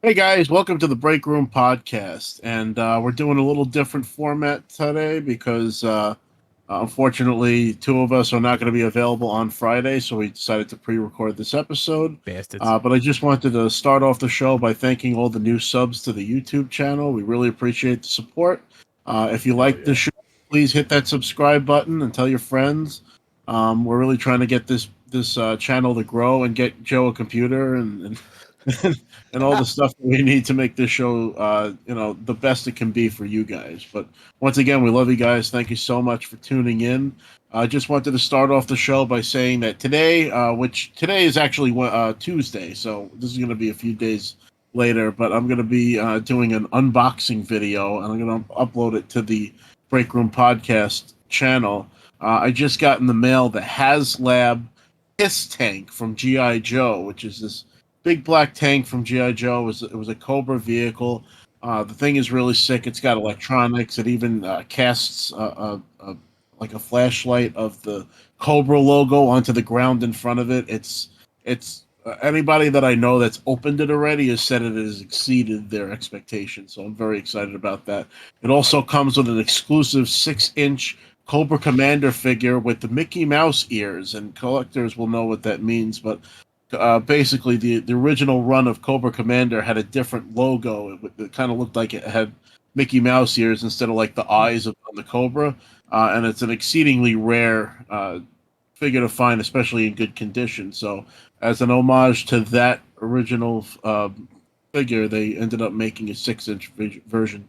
Hey guys, welcome to the Break Room Podcast. And we're doing a little different format today because unfortunately, two of us are not going to be available on Friday, so we decided to pre record this episode. Bastards. But I just wanted to start off the show by thanking all the new subs to the YouTube channel. We really appreciate the support. If you like the show, please hit that subscribe button and tell your friends. We're really trying to get this channel to grow and get Joe a computer and all the stuff that we need to make this show, the best it can be for you guys. But once again, we love you guys. Thank you so much for tuning in. I just wanted to start off the show by saying that today, which today is actually Tuesday, so this is going to be a few days later, but I'm going to be doing an unboxing video, and I'm going to upload it to the Break Room Podcast channel. I just got in the mail the HasLab Piss Tank from G.I. Joe, which is this big black tank from GI Joe. It was a Cobra vehicle. The thing is really sick. It's got electronics. It even casts like a flashlight of the Cobra logo onto the ground in front of it. It's anybody that I know that's opened it already has said it has exceeded their expectations. So I'm very excited about that. It also comes with an exclusive 6-inch Cobra Commander figure with the Mickey Mouse ears, and collectors will know what that means. But basically, the original run of Cobra Commander had a different logo. It kind of looked like it had Mickey Mouse ears instead of like the eyes on the Cobra. And it's an exceedingly rare figure to find, especially in good condition. So, as an homage to that original figure, they ended up making a 6-inch version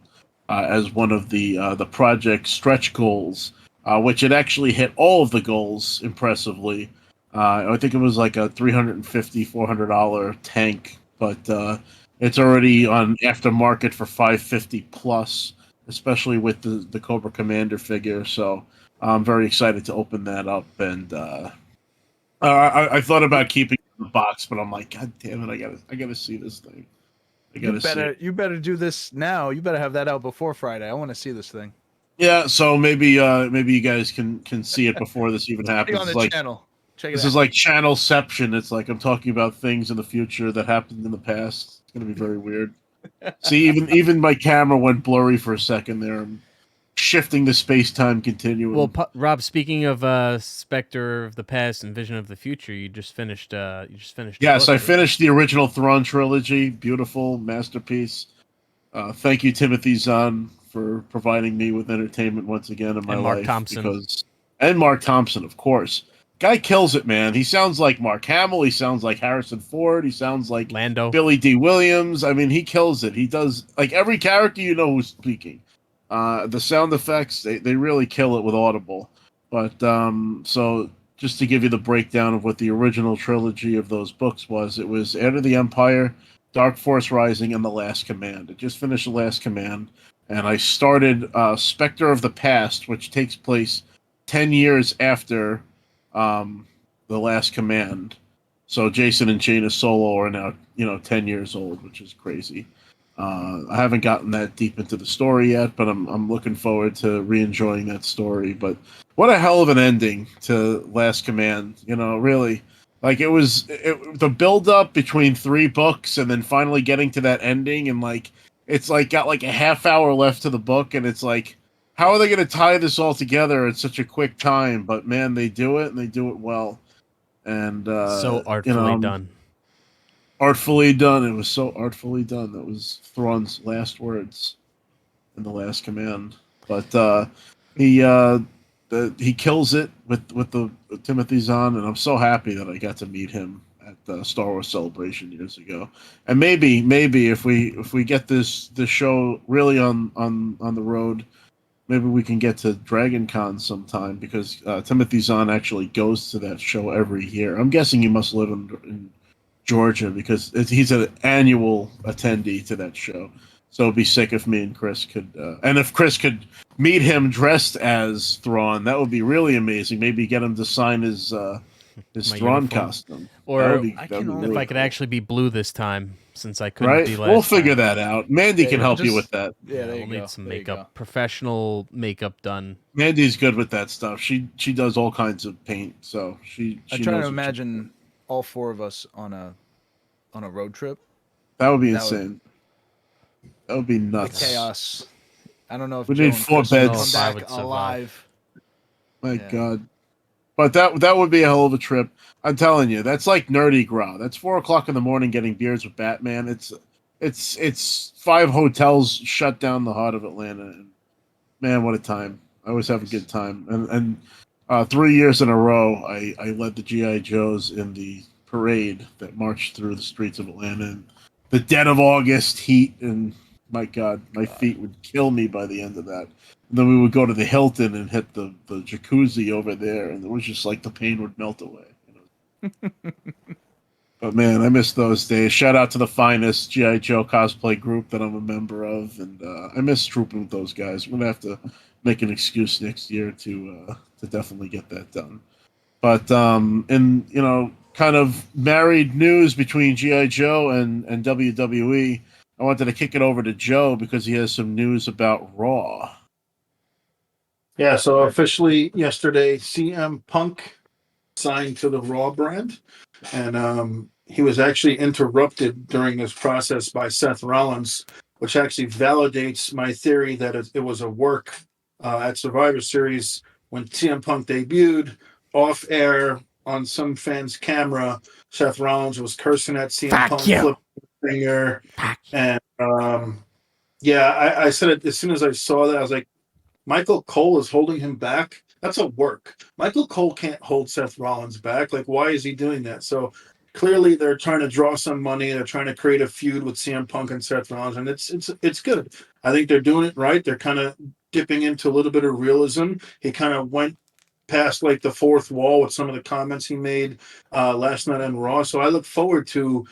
as one of the project stretch goals, which it actually hit all of the goals impressively. I think it was like a $350, $400 tank, but it's already on aftermarket for $550 plus, especially with the Cobra Commander figure. So I'm very excited to open that up. And I thought about keeping it in the box, but I'm like, God damn it, I gotta see this thing. I You gotta see it. better you better do this now. You better have that out before Friday. I want to see this thing. Yeah, so maybe you guys can see it before this even Be happens. on It's the like channel. Check it this is out. like channelception. It's like I'm talking about things in the future that happened in the past. It's gonna be very weird. See, even my camera went blurry for a second there. I'm shifting the space time continuum. Well, Rob, speaking of Spectre of the Past and Vision of the Future, you just finished a Yes, book, I right? finished the original Thrawn trilogy. Beautiful masterpiece. Thank you, Timothy Zahn, for providing me with entertainment once again in my And Mark life. Thompson, And Mark Thompson, of course. Guy kills it, man. He sounds like Mark Hamill. He sounds like Harrison Ford. He sounds like Lando. Billy D. Williams. I mean, he kills it. He does like every character you know who's speaking. The sound effects, they really kill it with Audible. But so just to give you the breakdown of what the original trilogy of those books was, it was Heir to the Empire, Dark Force Rising, and The Last Command. I just finished The Last Command, and I started Spectre of the Past, which takes place 10 years after The Last Command. So Jason and Jaina Solo are now, 10 years old, which is crazy. I haven't gotten that deep into the story yet, but I'm looking forward to re-enjoying that story. But what a hell of an ending to Last Command! Really, like the build up between 3 books and then finally getting to that ending, and like it's like got like a half hour left to the book, and it's like, how are they going to tie this all together in such a quick time? But man, they do it, and they do it well. And So artfully done. artfully done. It was so artfully done. That was Thrawn's last words in the Last Command. But he he kills it with the Timothy Zahn, and I'm so happy that I got to meet him at the Star Wars Celebration years ago. And maybe if we get this show really on the road, maybe we can get to Dragon Con sometime, because Timothy Zahn actually goes to that show every year. I'm guessing he must live in Georgia, because he's an annual attendee to that show. So it'd be sick if me and Chris could, and if Chris could meet him dressed as Thrawn, that would be really amazing. Maybe get him to sign his My Thrawn uniform. costume. Or I That'd can be only- if really I could cool. actually be blue this time, since I couldn't be Right? We'll last figure time. that out. Mandy can help you with just that. yeah. There We'll you go. need some There you go. makeup, professional makeup done. Mandy's good with that stuff. She does all kinds of paint, so she I she try knows to what she's imagine all four of us on a road trip, That would be That would- insane. That would be The nuts. chaos. I don't know if We Joe need and 4 Chris will beds. come No, if I back would survive. alive. My Yeah. God. But that would be a hell of a trip. I'm telling you, that's like nerdy grow. That's 4:00 in the morning getting beers with Batman. It's 5 hotels shut down the heart of Atlanta. And man, what a time! I always have a good time. And 3 years in a row, I led the GI Joes in the parade that marched through the streets of Atlanta in the dead of August heat. And my God, my feet would kill me by the end of that. And then we would go to the Hilton and hit the jacuzzi over there, and it was just like the pain would melt away. But man, I miss those days. Shout out to the finest GI Joe cosplay group that I'm a member of, and I miss trooping with those guys. We're gonna have to make an excuse next year to definitely get that done. But in kind of married news between GI Joe and WWE, I wanted to kick it over to Joe because he has some news about Raw. Yeah, so officially yesterday, CM Punk signed to the Raw brand, and he was actually interrupted during this process by Seth Rollins, which actually validates my theory that it was a work at Survivor Series when CM Punk debuted off air on some fan's camera. Seth Rollins was cursing at CM Fuck Punk, you. flipping the finger, Fuck. and yeah, I said it as soon as I saw that. I was like, Michael Cole is holding him back. That's a work. Michael Cole can't hold Seth Rollins back. Like, why is he doing that? So clearly, they're trying to draw some money. They're trying to create a feud with CM Punk and Seth Rollins, and it's good. I think they're doing it right. They're kind of dipping into a little bit of realism. He kind of went past like the fourth wall with some of the comments he made last night on Raw. So I look forward to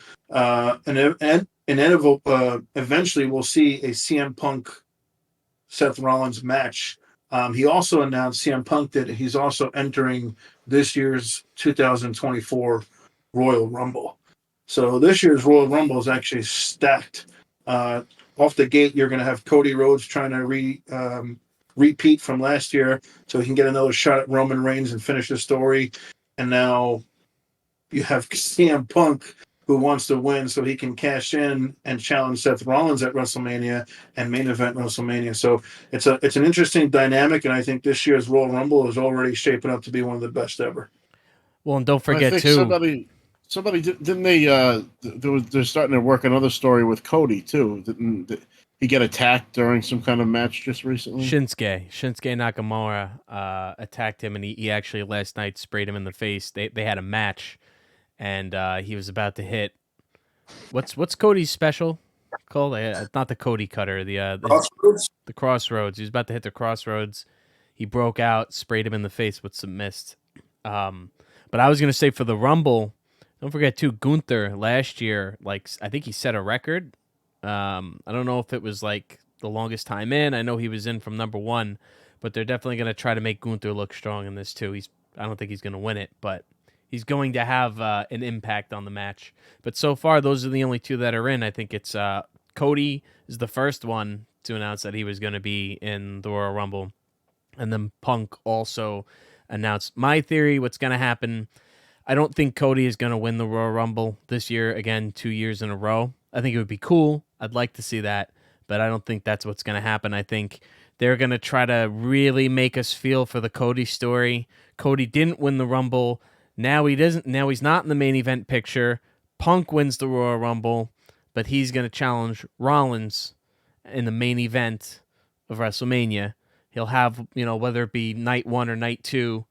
eventually we'll see a CM Punk Seth Rollins match. He also announced CM Punk that he's also entering this year's 2024 Royal Rumble. So this year's Royal Rumble is actually stacked. Off the gate, you're going to have Cody Rhodes trying to repeat from last year so he can get another shot at Roman Reigns and finish the story. And now you have CM Punk who wants to win so he can cash in and challenge Seth Rollins at WrestleMania and main event WrestleMania. So it's an interesting dynamic, and I think this year's Royal Rumble is already shaping up to be one of the best ever. Well, and don't I forget think too. somebody didn't they? They're starting to work another story with Cody too. Didn't he get attacked during some kind of match just recently? Shinsuke Nakamura attacked him, and he actually last night sprayed him in the face. They had a match, and he was about to hit. What's Cody's special called? Not the Cody Cutter. The Crossroads. He was about to hit the Crossroads. He broke out, sprayed him in the face with some mist. But I was gonna say for the Rumble, don't forget too, Gunther last year, like I think he set a record. I don't know if it was like the longest time in. I know he was in from number 1, but they're definitely gonna try to make Gunther look strong in this too. I don't think he's gonna win it, but he's going to have an impact on the match. But so far, those are the only 2 that are in. I think it's Cody is the first one to announce that he was going to be in the Royal Rumble, and then Punk also announced. My theory, what's going to happen, I don't think Cody is going to win the Royal Rumble this year, again, 2 years in a row. I think it would be cool. I'd like to see that, but I don't think that's what's going to happen. I think they're going to try to really make us feel for the Cody story. Cody didn't win the Rumble. Now he doesn't. Now he's not in the main event picture. Punk wins the Royal Rumble, but he's going to challenge Rollins in the main event of WrestleMania. He'll have, whether it be night 1 or night 2,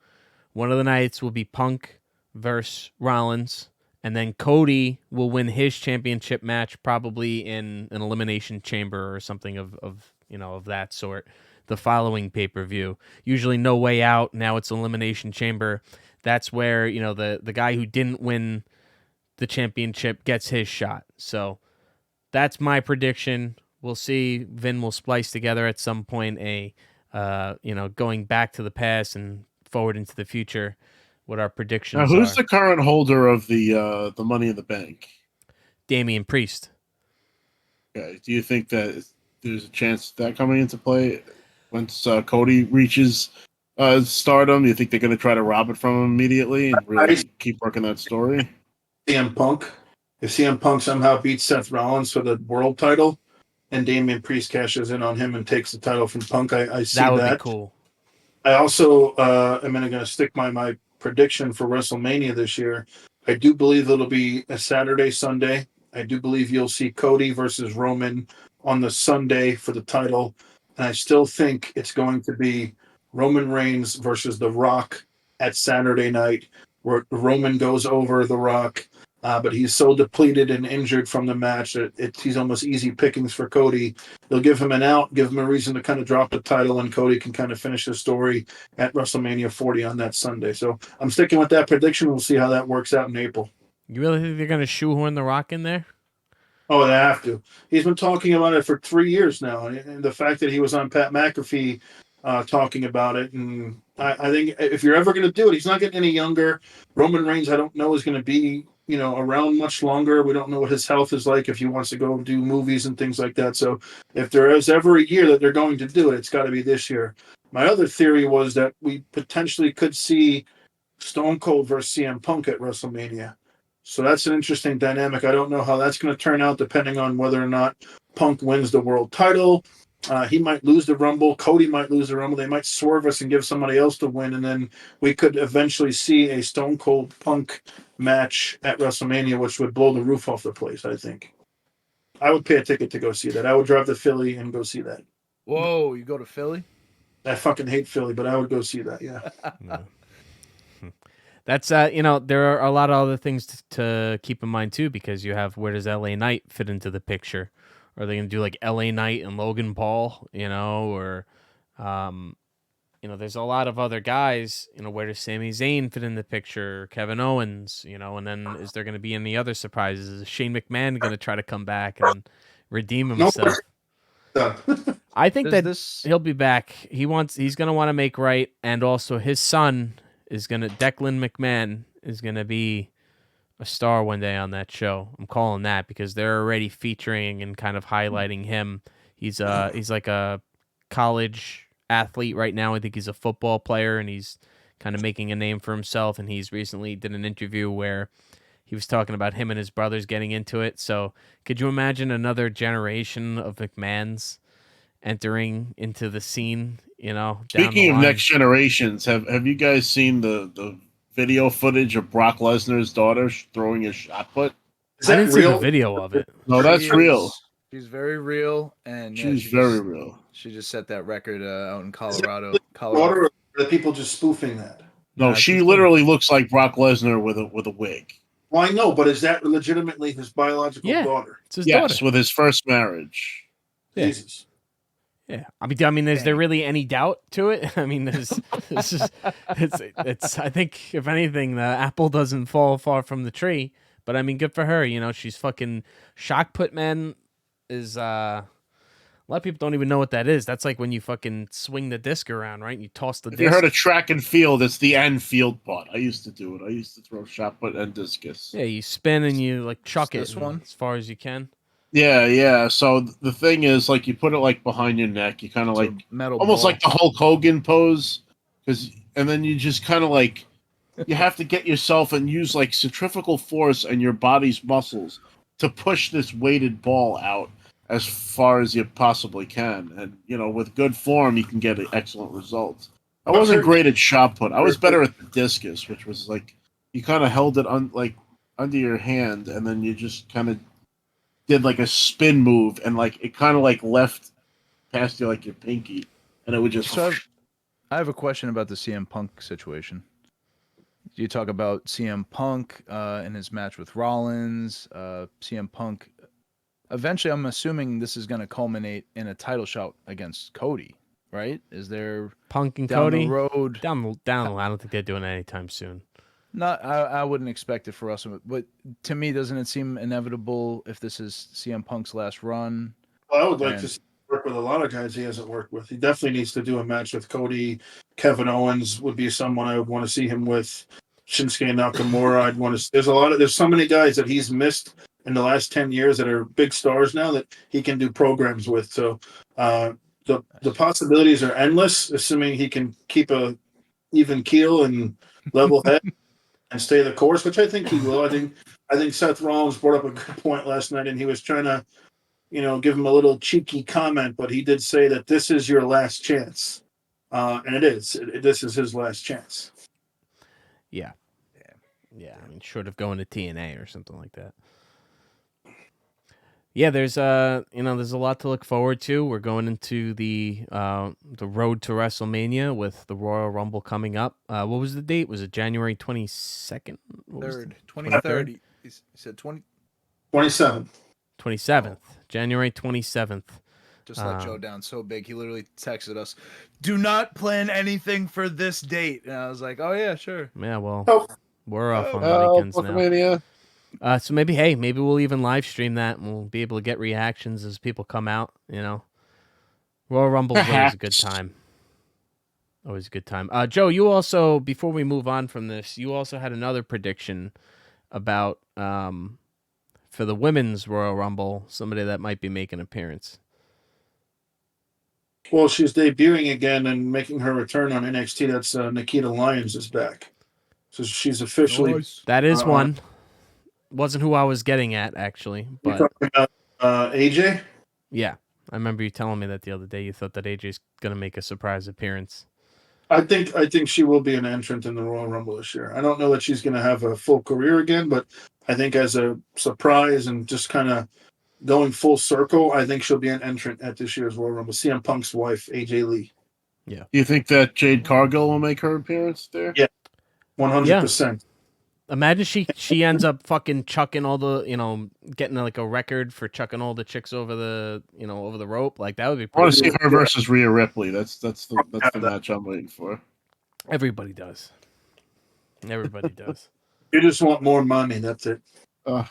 one of the nights will be Punk versus Rollins, and then Cody will win his championship match probably in an elimination chamber or something of that sort. The following pay-per-view, usually No Way Out. Now it's elimination chamber. That's where the guy who didn't win the championship gets his shot. So that's my prediction. We'll see. Vin will splice together at some point going back to the past and forward into the future, what our predictions Now, who's are. the current holder of the Money in the Bank? Damian Priest. Okay. Do you think that there's a chance that coming into play once Cody reaches stardom? Do you think they're going to try to rob it from him immediately and really keep working that story? CM Punk If CM Punk somehow beats Seth Rollins for the world title, and Damian Priest cashes in on him and takes the title from Punk, I see That would that. be cool. I also am going to stick my prediction for WrestleMania this year. I do believe it'll be a Saturday, Sunday. I do believe you'll see Cody versus Roman on the Sunday for the title. And I still think it's going to be Roman Reigns versus The Rock at Saturday night, where Roman goes over The Rock. But he's so depleted and injured from the match that he's almost easy pickings for Cody. They'll give him an out, give him a reason to kind of drop the title, and Cody can kind of finish his story at WrestleMania 40 on that Sunday. So I'm sticking with that prediction. We'll see how that works out in April. You really think they're gonna shoehorn The Rock in there? Oh, they have to. He's been talking about it for 3 years now, and the fact that he was on Pat McAfee talking about it, and I think if you're ever going to do it, he's not getting any younger. Roman Reigns, I don't know, is going to be around much longer. We don't know what his health is like if he wants to go do movies and things like that. So if there is ever a year that they're going to do it, it's got to be this year. My other theory was that we potentially could see Stone Cold versus CM Punk at WrestleMania. So that's an interesting dynamic. I don't know how that's going to turn out, depending on whether or not Punk wins the world title. He might lose the Rumble. Cody might lose the Rumble. They might swerve us and give somebody else to win, and then we could eventually see a Stone Cold Punk match at WrestleMania, which would blow the roof off the place, I think. I would pay a ticket to go see that. I would drive to Philly and go see that. Whoa, you go to Philly? I fucking hate Philly, but I would go see that, yeah. No. That's there are a lot of other things to keep in mind too, because you have, where does LA Knight fit into the picture? Are they going to do like LA Knight and Logan Paul, or there's a lot of other guys, where does Sami Zayn fit in the picture? Kevin Owens, and then is there going to be any other surprises? Is Shane McMahon going to try to come back and redeem himself? I think he'll be back. He's going to want to make right, and also his son Declan McMahon is going to be a star one day on that show. I'm calling that because they're already featuring and kind of highlighting him. He's like a college athlete right now. I think he's a football player, and he's kind of making a name for himself. And he's recently did an interview where he was talking about him and his brothers getting into it. So could you imagine another generation of McMahons entering into the scene? Speaking of next generations, have you guys seen the video footage of Brock Lesnar's daughter throwing a shot put? I didn't see the video of it. No, that's real. She's very real, and she's very real. She just set that record out in Colorado. Or are the people just spoofing that? No, she literally looks like Brock Lesnar with a wig. Well, I know, but is that legitimately his biological daughter? It's his daughter. Yes, with his first marriage. Yeah. Jesus. Yeah, I mean, is there really any doubt to it? I mean, it's. I think if anything, the apple doesn't fall far from the tree. But I mean, good for her. She's fucking shock put, man. Is a lot of people don't even know what that is. That's like when you fucking swing the disc around, right? And you toss the disc. You heard of track and field? It's the end field part. I used to do it. I used to throw shot put and discus. Yeah, you spin and you like chuck this one as far as you can. Yeah. So the thing is, like, you put it like behind your neck. You kind of like metal almost ball. like the Hulk Hogan pose, and then you just kind of like you have to get yourself and use like centrifugal force and your body's muscles to push this weighted ball out as far as you possibly can. And with good form, you can get excellent results. I wasn't great at shot put. I was better at the discus, which was like you kind of held it under your hand, and then you just kind of did like a spin move, and like it kind of like left past you like your pinky, and it would just. So I have a question about the CM Punk situation. You talk about CM Punk in his match with Rollins. CM Punk. Eventually, I'm assuming this is going to culminate in a title shot against Cody, right? Is there Punk and down Cody the road? Down the line, I don't think they're doing it anytime soon. Not, I wouldn't expect it for us, but to me, doesn't it seem inevitable if this is CM Punk's last run? Well, I would like to work with a lot of guys he hasn't worked with. He definitely needs to do a match with Cody. Kevin Owens would be someone I would want to see him with. Shinsuke Nakamura, I'd want to. There's so many guys that he's missed in the last 10 years that are big stars now that he can do programs with. So the possibilities are endless, assuming he can keep a even keel and level head. and stay the course, which I think he will. I think Seth Rollins brought up a good point last night, and he was trying to, give him a little cheeky comment, but he did say that this is your last chance, and it is. This is his last chance. Yeah. I mean, short of going to TNA or something like that. Yeah, there's there's a lot to look forward to. We're going into the road to WrestleMania with the Royal Rumble coming up. What was the date? Was it January 22nd? 23rd. He said 27. 27th. January 27th. Just let Joe down so big. He literally texted us, "Do not plan anything for this date." And I was like, "Oh yeah, sure." Yeah, well, Oh. we're off on the weekends now. WrestleMania. So maybe we'll even live stream that and we'll be able to get reactions as people come out, Royal Rumble is always a good time. Always a good time. Joe, you also, before we move on from this, you also had another prediction about for the women's Royal Rumble, somebody that might be making an appearance. Well, she's debuting again and making her return on NXT. That's Nikita Lyons is back. So she's officially... Nice. That is one. Wasn't who I was getting at, actually. You're But talking about AJ? yeah, I remember you telling me that the other day. You thought that AJ's going to make a surprise appearance. I think she will be an entrant in the Royal Rumble this year. I don't know that she's going to have a full career again, but I think as a surprise and just kind of going full circle, I think she'll be an entrant at this year's Royal Rumble. CM Punk's wife, AJ Lee. Yeah. Do you think that Jade Cargill will make her appearance there? Yeah. 100%. Imagine she ends up fucking chucking all the, getting like a record for chucking all the chicks over the, over the rope. Like that would be I want pretty to see her versus Rhea Ripley. That's the match I'm waiting for. Everybody does. Everybody does. You just want more money. That's it. You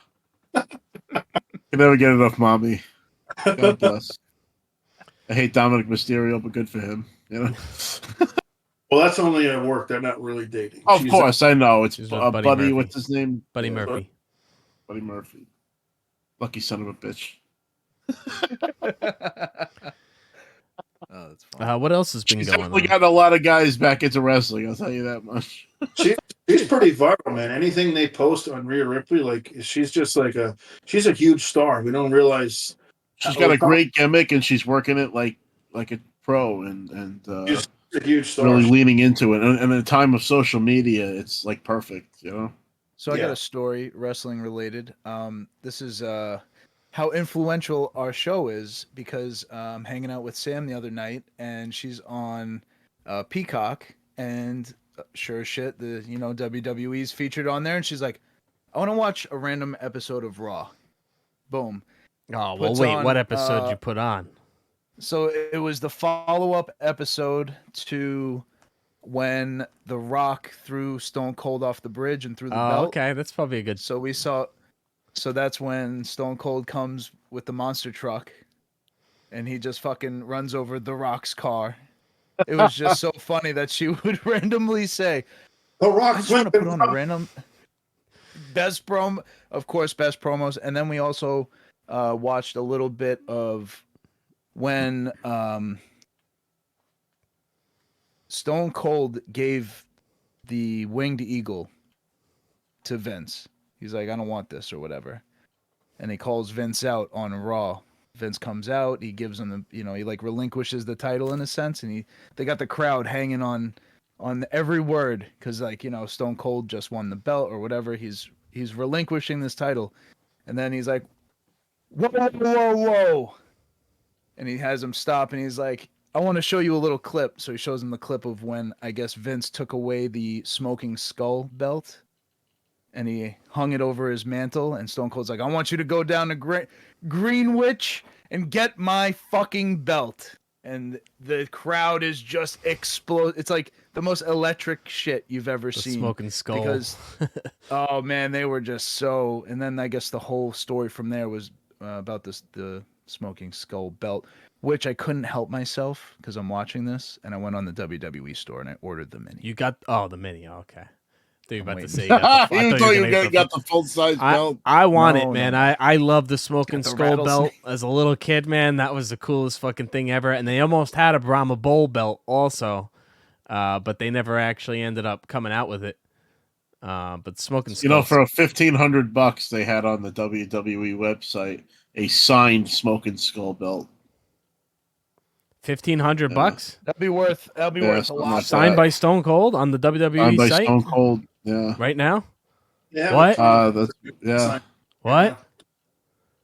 never get enough, mommy. God bless. I hate Dominic Mysterio, but good for him. Well, that's only at work. They're not really dating. Of course, I know. It's She's with Buddy Buddy. Murphy. What's his name? Buddy Murphy. Buddy Murphy. Lucky son of a bitch. Oh, that's fun. What else has been She's going definitely on? gotten a lot of guys back into wrestling. I'll tell you that much. She's pretty viral, man. Anything they post on Rhea Ripley, like she's just she's a huge star. We don't realize She's got a great gimmick, and she's working it like a pro, and she's a huge star. really leaning into it. And in a time of social media, it's like perfect, So I got a story, wrestling related. This is how influential our show is because I'm hanging out with Sam the other night, and she's on Peacock, and sure as shit, the WWE's featured on there, and she's like, "I want to watch a random episode of Raw." Boom. Oh, well, Puts wait. on, What episode you put on? So it was the follow-up episode to when The Rock threw Stone Cold off the bridge and threw the belt. Okay. That's probably a good... So that's when Stone Cold comes with the monster truck and he just fucking runs over The Rock's car. It was just so funny that she would randomly say, The "I Rock's just want to put on a random..." Best promos. And then we also watched a little bit of when Stone Cold gave the winged eagle to Vince. He's like, "I don't want this," or whatever. And he calls Vince out on Raw. Vince comes out, he gives him he like relinquishes the title in a sense, and they got the crowd hanging on every word because Stone Cold just won the belt or whatever. He's relinquishing this title, and then he's like, "Whoa, whoa, whoa!" And he has him stop, and he's like, "I want to show you a little clip." So he shows him the clip of when I guess Vince took away the smoking skull belt, and he hung it over his mantle. And Stone Cold's like, "I want you to go down to Greenwich and get my fucking belt." And the crowd is just explode. It's like the most electric shit you've ever seen. Smoking skull. Because, oh man, they were just so. And then I guess the whole story from there was about the smoking skull belt, which I couldn't help myself because I'm watching this, and I went on the WWE store and I ordered the mini. You got the mini. Okay. You were about to waiting. say you got the, I You thought thought you you were gonna got the full size belt. I want No, it, man. no. I love the smoking Got the skull belt rattlesnake. as a little kid, man. That was the coolest fucking thing ever. And they almost had a Brahma Bull belt also, but they never actually ended up coming out with it. But smoking You know, skulls. for $1,500, they had on the WWE website a signed smoking skull belt. $1,500 That'd be worth a something lot. like signed that. by Stone Cold on the Signed WWE by site Stone Cold. Yeah. right now. Yeah. What? That's yeah. What?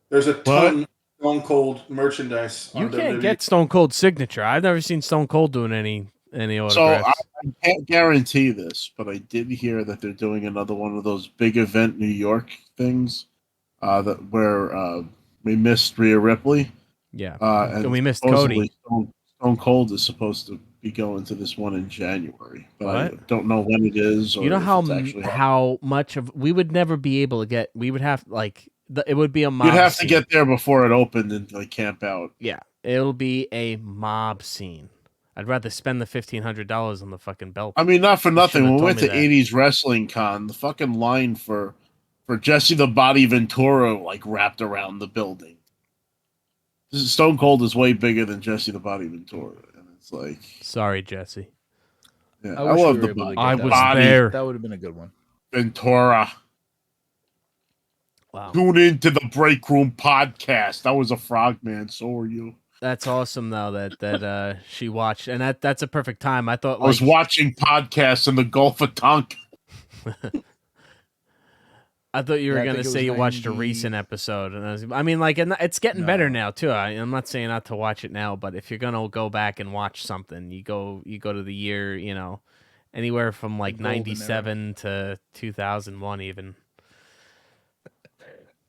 There's a What? ton of Stone Cold merchandise You on can't WWE. get Stone Cold's signature. I've never seen Stone Cold doing any So I autographs. can't guarantee this, but I did hear that they're doing another one of those big event New York things where we missed Rhea Ripley. Yeah. And we missed supposedly Cody. Stone Cold is supposed to be going to this one in January, but I What? don't know when it is. Or You know if how it's actually how much of we would never be able to get. We would have it would be a mob. You'd have scene. to get there before it opened and like camp out. Yeah, it'll be a mob scene. I'd rather spend the $1,500 on the fucking belt. I mean, not for nothing. should've When we told went me to that. 80s Wrestling Con, the fucking line for Jesse the Body Ventura like wrapped around the building. Stone Cold is way bigger than Jesse the Body Ventura, and it's like, Sorry, Jesse. yeah, I I wish love we the were able to body. get I that was one. there. That would have been a good one. Ventura. Wow, Tune into the Break Room podcast. I was a frogman, so were you. that's awesome though that she watched, and that's a perfect time. I thought I was like watching podcasts in the Gulf of Tonkin. I thought you were Yeah, I gonna think it say was you watched a 90 recent episode, and I mean, like, and it's getting better No. now too. I'm not saying not to watch it now, but if you're gonna go back and watch something, you go to the year, anywhere from like golden era. 97 to 2001, even.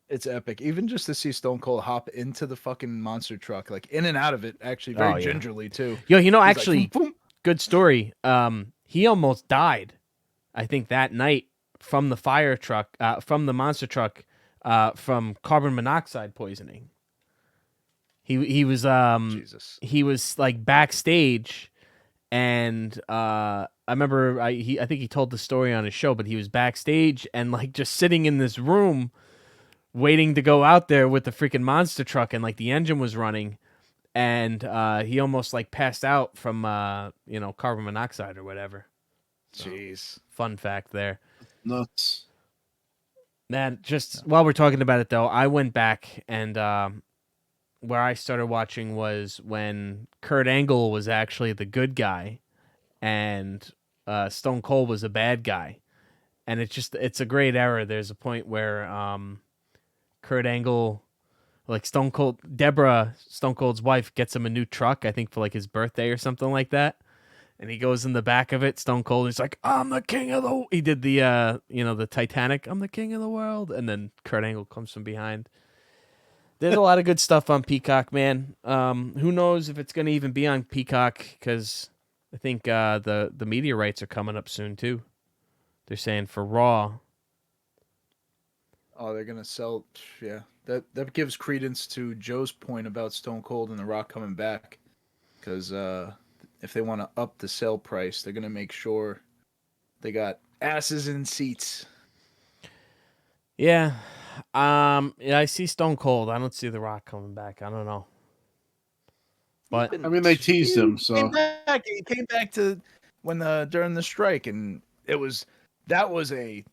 It's epic. Even just to see Stone Cold hop into the fucking monster truck, like in and out of it, actually very Oh, yeah. gingerly too. Yo, He's like, actually, "Boom, boom." good story. He almost died, I think, that night from the fire truck, from the monster truck, from carbon monoxide poisoning. He was Jesus. he was like backstage, and I remember I think he told the story on his show, but he was backstage and like just sitting in this room, waiting to go out there with the freaking monster truck, and like the engine was running, and he almost like passed out from carbon monoxide or whatever. Jeez. Fun fact there. Nuts. Man, just while we're talking about it though, I went back and where I started watching was when Kurt Angle was actually the good guy and Stone Cold was a bad guy. And it's a great era. There's a point where Kurt Angle, like Stone Cold's wife, gets him a new truck, I think for like his birthday or something like that. And he goes in the back of it, Stone Cold, he's like, I'm the king of the... He did the, the Titanic, I'm the king of the world. And then Kurt Angle comes from behind. There's a lot of good stuff on Peacock, man. Who knows if it's going to even be on Peacock, because I think the media rights are coming up soon, too. They're saying for Raw. Oh, they're gonna sell. Yeah, that gives credence to Joe's point about Stone Cold and The Rock coming back, because if they want to up the sale price, they're gonna make sure they got asses in seats. Yeah. I see Stone Cold. I don't see The Rock coming back. I don't know. But I mean, they teased him, so He came back to when during the strike, and that was a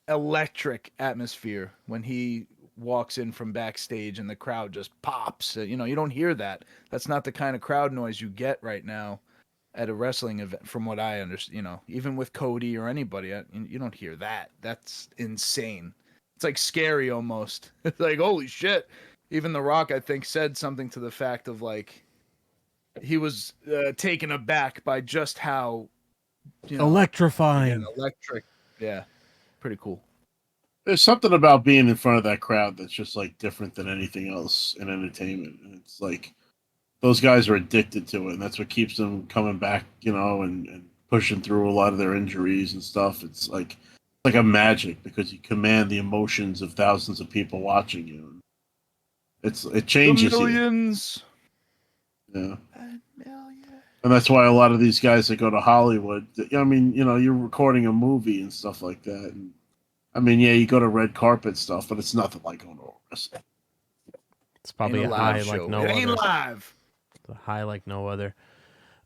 electric atmosphere when he walks in from backstage and the crowd just pops. You don't hear that. That's not the kind of crowd noise you get right now at a wrestling event, from what I understand. Even with Cody or anybody, you don't hear that. That's insane. It's like scary almost. It's like, holy shit. Even The Rock, I think, said something to the fact of like he was taken aback by just how electrifying. again, electric. Yeah, pretty cool. there's something about being in front of that crowd that's just like different than anything else in entertainment. And it's like those guys are addicted to it, and that's what keeps them coming back, and pushing through a lot of their injuries and stuff. It's like a magic because you command the emotions of thousands of people watching you. It changes you. Millions. Yeah. And that's why a lot of these guys that go to Hollywood, I mean, you're recording a movie and stuff like that. And I mean, yeah, you go to red carpet stuff, but it's nothing like going to a wrestling. It's probably Ain't a a high live like show. no It ain't other. live. A high like no other.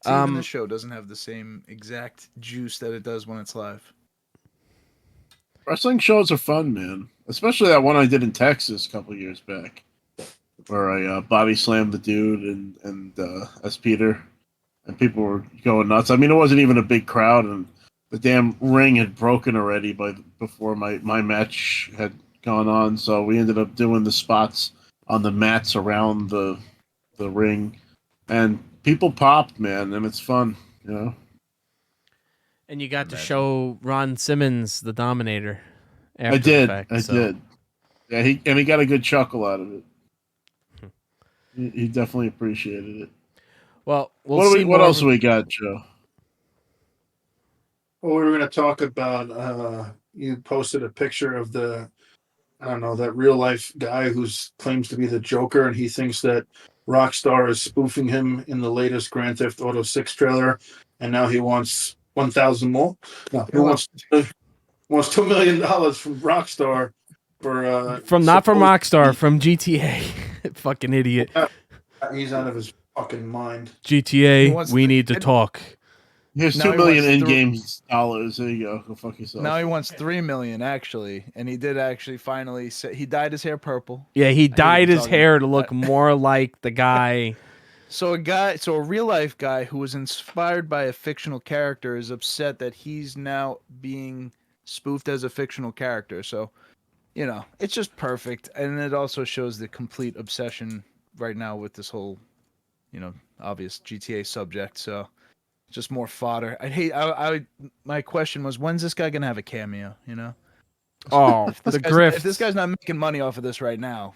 Even the show doesn't have the same exact juice that it does when it's live. Wrestling shows are fun, man. Especially that one I did in Texas a couple years back, where I body slammed the dude and as Peter, and people were going nuts. I mean, it wasn't even a big crowd, and the damn ring had broken already before my match had gone on. So we ended up doing the spots on the mats around the ring, and people popped, man, and it's fun, you know. And you got to Imagine. show Ron Simmons the Dominator. After I did, the fact, I so. did. Yeah, he got a good chuckle out of it. He definitely appreciated it. Well, we'll see. What else we got, Joe? Well, we were going to talk about. You posted a picture of I don't know, that real life guy who's claims to be the Joker, and he thinks that Rockstar is spoofing him in the latest Grand Theft Auto 6 trailer, and now he wants 1,000 more. No, he wants $2 million from Rockstar for not from Rockstar, from GTA. Fucking idiot. He's out of his fucking mind. GTA, we need to talk. Here's Now $2 he million wants in-game dollars. There you go. Go fuck yourself. Now he wants 3 million actually, and he did actually finally say he dyed his hair purple. Yeah, he dyed his talking hair to about look that. more like the guy. So a real life guy who was inspired by a fictional character is upset that he's now being spoofed as a fictional character. So, you know, it's just perfect, and it also shows the complete obsession right now with this whole, you know, obvious GTA subject. So, just more fodder. My question was, when's this guy gonna have a cameo? You know, Oh, If the if this grift. guy's not making money off of this right now.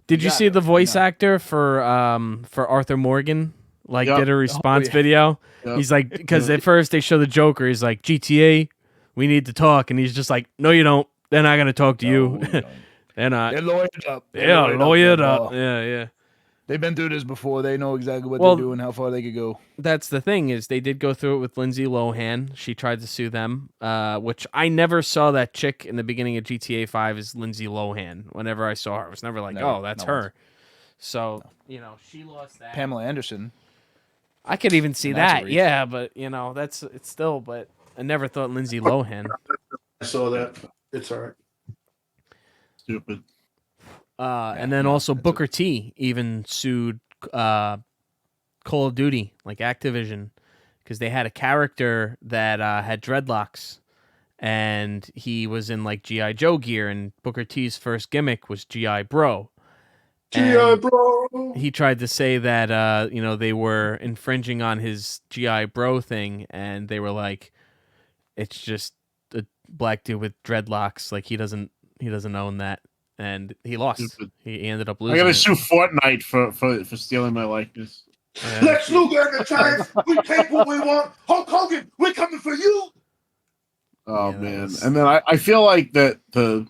Did you got see it, the voice you know. actor for Arthur Morgan? Like, Yep. did a response yeah. video. Yep. He's like, because at first they show the Joker. He's like, GTA, we need to talk, and he's just like, no, you don't. They're not gonna talk to you. They're not. They're lawyered up. Yeah, lawyered up. bro. Yeah. They've been through this before. They know exactly what Well, they're doing, how far they could go. That's the thing, is they did go through it with Lindsay Lohan. She tried to sue them, which I never saw that chick in the beginning of GTA 5 as Lindsay Lohan. Whenever I saw her, I was never like, Never. oh, that's No her. once. So, you know, she lost that. Pamela Anderson. I could even see And that's a that, reach. yeah, but, you know, it's still, but I never thought Lindsay Lohan. I saw that. It's all right. Stupid. And then no, also it's Booker T even sued Call of Duty, like Activision, because they had a character that had dreadlocks, and he was in like G.I. Joe gear, and Booker T's first gimmick was G.I. Bro. G.I. And Bro. he tried to say that you know, they were infringing on his G.I. Bro thing, and they were like, it's just a black dude with dreadlocks, like he doesn't own that. And he lost. Stupid. He ended up I losing. gotta it. sue Fortnite for stealing my likeness. Yeah. Lex Luger and the Giants. We take what we want. Hulk Hogan, we're coming for you. Oh Yeah, that man! was- And then I feel like that the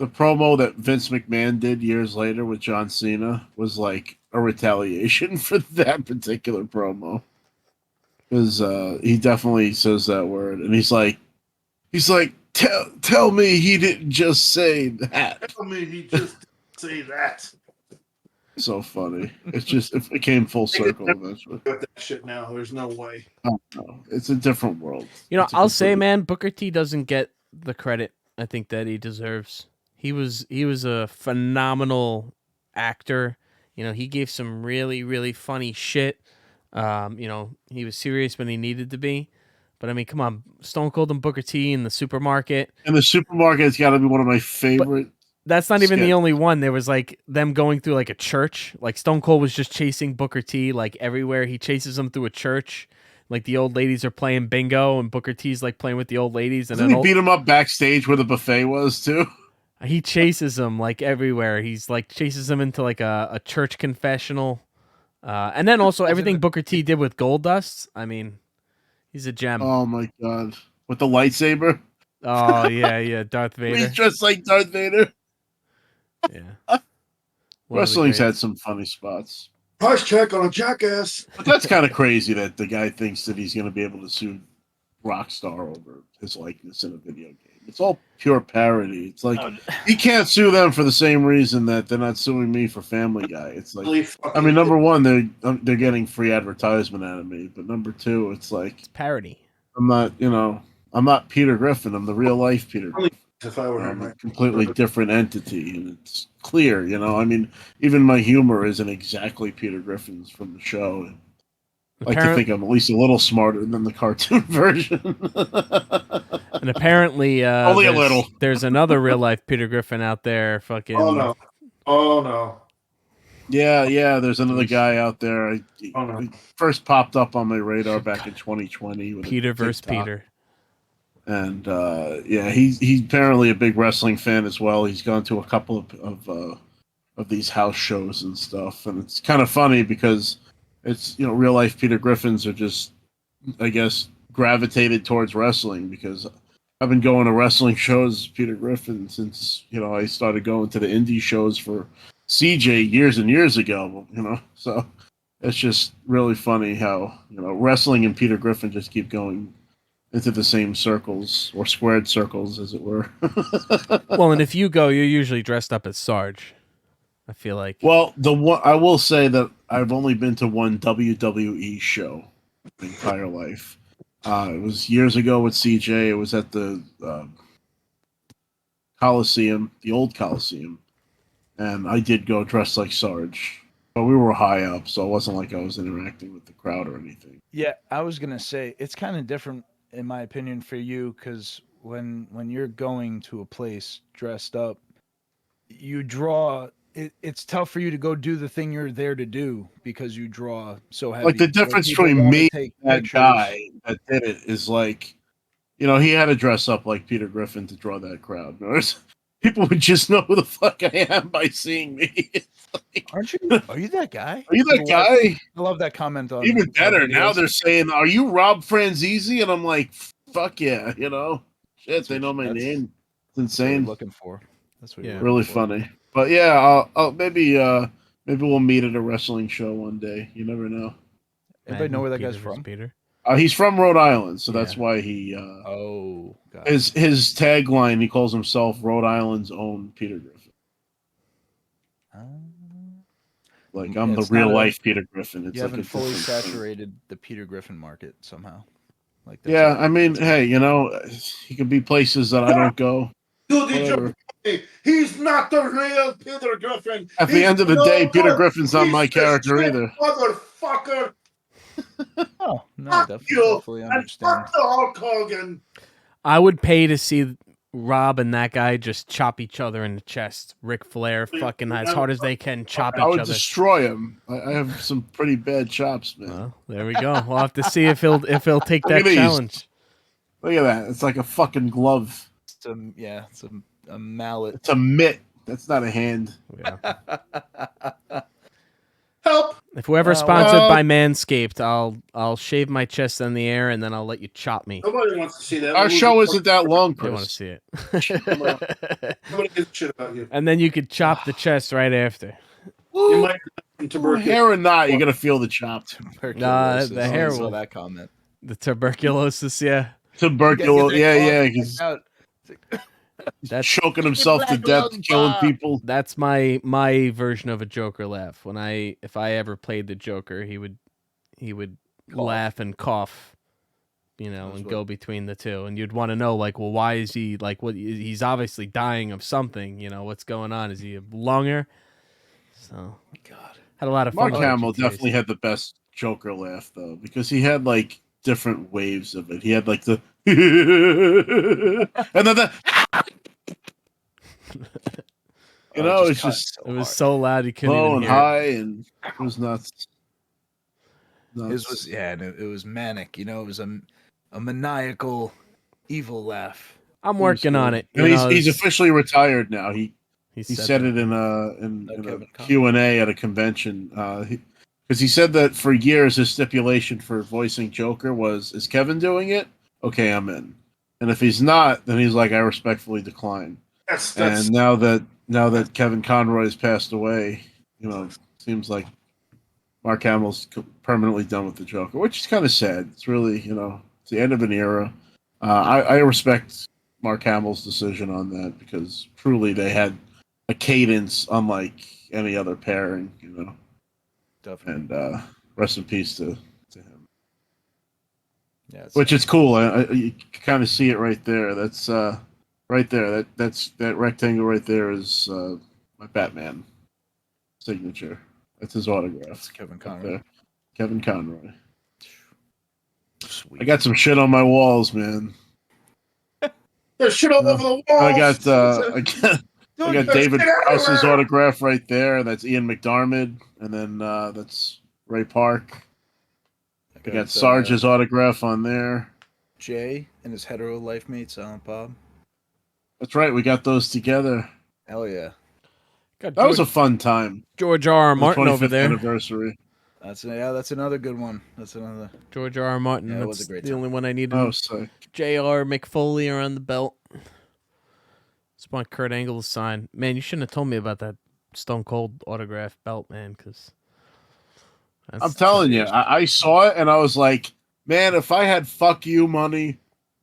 promo that Vince McMahon did years later with John Cena was like a retaliation for that particular promo, because he definitely says that word, and he's like, tell me he didn't just say that. Tell me he just didn't say that. So funny. It came full circle eventually. Got that shit now. There's no way. Oh, no. It's a different world. You know, It's a I'll say, completely- man, Booker T doesn't get the credit I think that he deserves. He was a phenomenal actor. You know, he gave some really, really funny shit. You know, he was serious when he needed to be. But I mean, come on, Stone Cold and Booker T in the supermarket. And the supermarket has got to be one of my favorite. That's not even the sketch. only one. There was like them going through like a church. Like Stone Cold was just chasing Booker T like everywhere. He chases him through a church. Like the old ladies are playing bingo, and Booker T's like playing with the old ladies. And Didn't then he beat him up backstage where the buffet was too? he chases him like everywhere. He's like chases him into like a church confessional. And then also everything Booker T did with Goldust. I mean, he's a gem. Oh my god! With the lightsaber, Oh yeah, Darth Vader. he's dressed like Darth Vader. Yeah. One of the Wrestling's greats. had some funny spots, Price check on a jackass. but that's kind of crazy that the guy thinks that he's going to be able to sue Rockstar over his likeness in a video game. It's all pure parody. It's like he can't sue them for the same reason that they're not suing me for Family Guy. It's like, Really I mean, number one, they're getting free advertisement out of me, but number two, it's like It's parody. I'm not Peter Griffin. I'm the real life Peter Griffin. if I were him. a Right? completely different entity, and it's clear. I mean, even my humor isn't exactly Peter Griffin's from the show. I like to think I'm at least a little smarter than the cartoon version. And apparently, Only a little. There's another real life Peter Griffin out there. Fucking. Oh no! Oh no! Yeah. There's another guy out there. He Oh no! first popped up on my radar back in 2020 with Peter versus TikTok. Peter. And he's apparently a big wrestling fan as well. He's gone to a couple of these house shows and stuff, and it's kind of funny because it's real life Peter Griffins are just, I guess, gravitated towards wrestling, because I've been going to wrestling shows, Peter Griffin, since I started going to the indie shows for CJ years and years ago. So it's just really funny how wrestling and Peter Griffin just keep going into the same circles, or squared circles, as it were. Well, and if you go, you're usually dressed up as Sarge. I feel like. Well, I will say that I've only been to one WWE show my entire life. It was years ago with CJ. It was at the Coliseum, the old Coliseum, and I did go dressed like Sarge. But we were high up, so it wasn't like I was interacting with the crowd or anything. Yeah, I was gonna say it's kind of different, in my opinion, for you, because when you're going to a place dressed up, you draw. It's tough for you to go do the thing you're there to do because you draw so heavy. Like, the difference people between wanna me take and that pictures. guy that did it is like, he had to dress up like Peter Griffin to draw that crowd. People would just know who the fuck I am by seeing me. Aren't you? Are you that guy? Are you that guy? I love that comment on. Even better, on now videos. they're saying, "Are you Rob Franzese?" And I'm like, "Fuck yeah!" Shit, they know my That's name. It's what we're insane. looking for. That's what Yeah. we're Really looking for. funny. But yeah, I'll maybe we'll meet at a wrestling show one day. You never know. Everybody know where that Peter guy's versus from? Peter. He's from Rhode Island, so that's Yeah. why he Oh, God. his tagline, he calls himself Rhode Island's own Peter Griffin. Like, I'm the It's not real a- life Peter Griffin. It's You like haven't a fully different thing. saturated the Peter Griffin market somehow. Like that's Yeah, I mean, hey, he could be places that I don't go. Do the Whatever. job. He's not the real Peter Griffin. At the He's end of the day, Peter local. Griffin's not my He's the character shit either. Motherfucker. Oh no, Fuck you. definitely And understand. fuck the Hulk Hogan. I would pay to see Rob and that guy just chop each other in the chest. Ric Flair, fucking as hard as they can, chop I each would other. destroy him. I have some pretty bad chops, man. Well, there we go. We'll have to see if he'll take Look that at these. challenge. Look at that. It's like a fucking glove. It's a mallet. It's a mitt. That's not a hand. Yeah. Help. If we're ever Well, sponsored well- by Manscaped, I'll shave my chest in the air and then I'll let you chop me. Nobody wants to see that. Our show isn't that long, They want to Chris. see it. Nobody gives a shit about you. And then you could chop the chest right after. You might have tuberculosis. Hair or not, you're gonna feel the chop. Tuberculosis. the hair I saw will- that comment. The tuberculosis, yeah. Tuberculosis. Yeah. Check He's out. That's choking himself to death, killing people. that's my version of a Joker laugh. If I ever played the Joker, he would Cough. laugh and cough, That's and what- go between the two. And you'd want to know, like, well, why is he like what? He's obviously dying of something. What's going on? Is he a lunger? So God. had a lot of fun. Mark with Hamill GTAs. definitely had the best Joker laugh, though, because he had like different waves of it. He had like the and then the it's just It was so loud you couldn't low even and hear it. high, and it was nuts. His was and it was manic. It was a maniacal, evil laugh. I'm working on it. And he's officially retired now. He said said that. it in a Kevin Conroy. Q&A at a convention. Because he said that for years his stipulation for voicing Joker was, is Kevin doing it? Okay, I'm in. And if he's not, then he's like, I respectfully decline. That's And now that Kevin Conroy has passed away, seems like Mark Hamill's permanently done with the Joker, which is kind of sad. It's really, it's the end of an era. I respect Mark Hamill's decision on that, because truly they had a cadence unlike any other pairing, Definitely. and rest in peace to him. Yeah. Which is cool. You kind of see it right there. That's Right there. That rectangle right there is my Batman signature. That's his autograph. That's Kevin Right Conroy. there. Kevin Conroy. Sweet. I got some shit on my walls, man. There's shit all over the I walls. got I got There's David shit Prowse's everywhere. autograph right there. That's Ian McDiarmid, and then that's Ray Park. I got Sarge's autograph on there. Jay and his hetero life mate, Silent Bob. That's right. We got those together. Hell yeah. Got That was a fun time. George R. R. For the Martin over 25th there. anniversary. That's another good one. That's another. George R. R. Martin. Yeah, it was That's a great the time. only one I needed. Oh, sick. J.R. McFoley around the belt. Just want Kurt Angle to sign. Man, you shouldn't have told me about that Stone Cold autograph belt, man, because I'm telling you, I saw it and I was like, man, if I had fuck you money,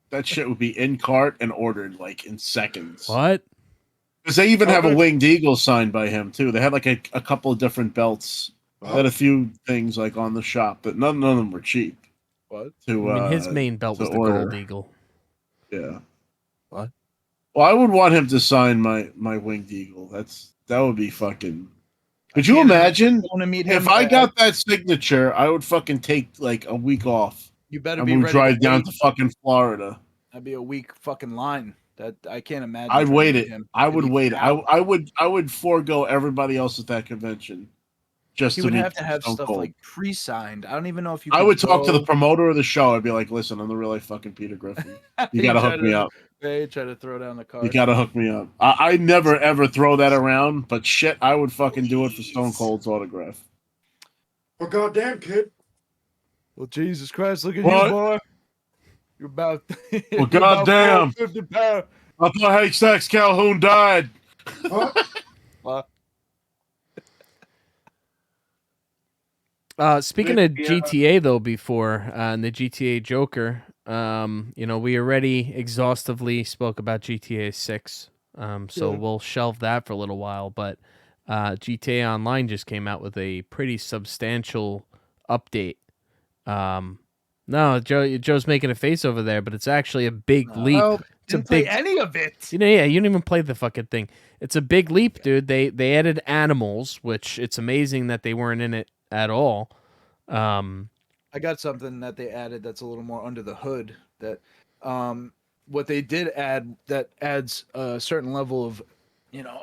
that shit would be in cart and ordered like in seconds. What? Because they even have a winged eagle signed by him too. They had like a couple of different belts. They had a few things like on the shop, but none of them were cheap. What? I mean, his main belt was the Gold Eagle. Yeah. What? Well, I would want him to sign my winged eagle. That would be fucking. Could you imagine if I got that signature? I would fucking take like a week off. You better and be we'd ready drive to down wait. to fucking Florida. That'd be a week fucking line. That I can't imagine. I'd trying to wait meet it. him. I would It'd be wait. out. I would forego everybody else at that convention just He to would meet have to have Stone stuff Cold. like pre-signed. I don't even know if you. I could would talk to the go- promoter of the show. I'd be like, "Listen, I'm the real life fucking Peter Griffin. You He gotta tried hook me to- up. They try to throw down the card. You gotta hook me up." I never ever throw that around, but shit, I would fucking do it for Stone Cold's autograph. Well, goddamn, kid. Well, Jesus Christ, look at What? you, boy. You're about. Well, you're about goddamn. 450 pounds. I thought H-Stacks Calhoun died. Huh? Speaking of GTA though, before and the GTA Joker, we already exhaustively spoke about GTA 6, so we'll shelve that for a little while. But GTA Online just came out with a pretty substantial update. No, Joe's making a face over there, but it's actually a big leap. Well, It's a didn't play big. any of it. You didn't even play the fucking thing. It's a big leap, dude. They added animals, which it's amazing that they weren't in it at all. I got something that they added that's a little more under the hood. That what they did add that adds a certain level of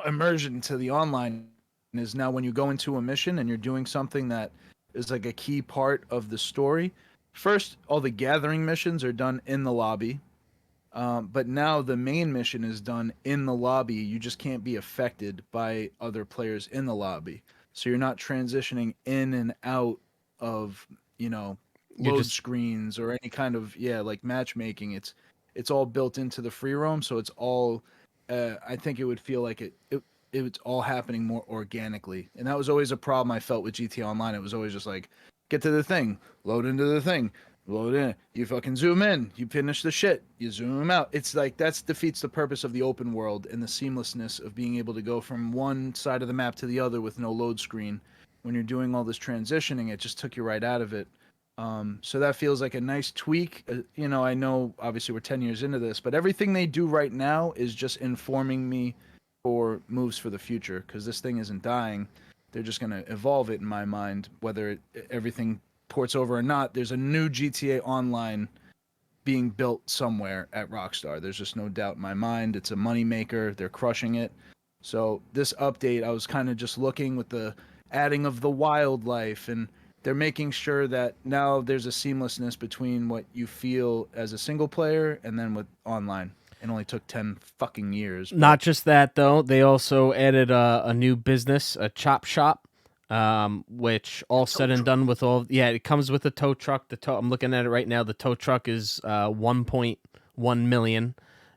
immersion to the online is now when you go into a mission and you're doing something that is like a key part of the story. First, all the gathering missions are done in the lobby. But now the main mission is done in the lobby. You just can't be affected by other players in the lobby. So you're not transitioning in and out of, load screens or any kind of, like matchmaking. It's all built into the free roam. So it's all, I think it would feel like it's all happening more organically. And that was always a problem I felt with GTA Online. It was always just like, get to the thing, load into the thing. Load in. You fucking zoom in. You finish the shit. You zoom out. It's like that defeats the purpose of the open world and the seamlessness of being able to go from one side of the map to the other with no load screen. When you're doing all this transitioning, it just took you right out of it. So that feels like a nice tweak. I know obviously we're 10 years into this, but everything they do right now is just informing me for moves for the future because this thing isn't dying. They're just going to evolve it in my mind, whether everything ports over or not. There's a new GTA Online being built somewhere at Rockstar. There's just no doubt in my mind. It's a moneymaker. They're crushing it. So this update, I was kind of just looking with the adding of the wildlife, and they're making sure that now there's a seamlessness between what you feel as a single player and then with online. It only took 10 fucking years. Not just that, though. They also added a new business, a chop shop, which all said and done with all. Yeah, it comes with a tow truck. I'm looking at it right now. The tow truck is 1.1 million.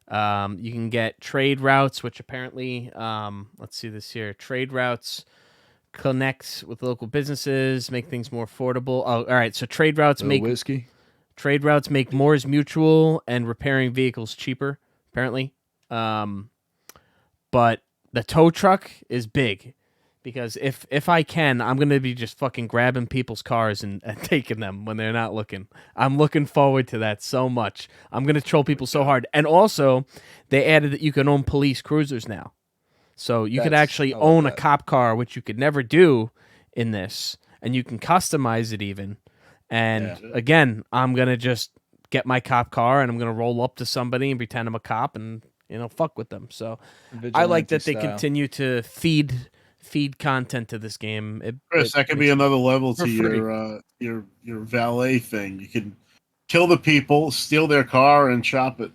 You can get trade routes, which apparently, let's see this here. Trade routes connect with local businesses, make things more affordable. Oh, all right. So trade routes make whiskey. Trade routes make Moore's Mutual and repairing vehicles cheaper, apparently. But the tow truck is big. Because if I can, I'm gonna be just fucking grabbing people's cars and taking them when they're not looking. I'm looking forward to that so much. I'm gonna troll people so hard. And also, they added that you can own police cruisers now, so you could actually I love own a that. cop car, which you could never do in this, and you can customize it even. And Yeah. again, I'm gonna just get my cop car and I'm gonna roll up to somebody and pretend I'm a cop and fuck with them. So I like Vigilante that they style. continue to feed content to this game. Chris, that could be makes- another level for to free. your valet thing. You can kill the people, steal their car, and shop it.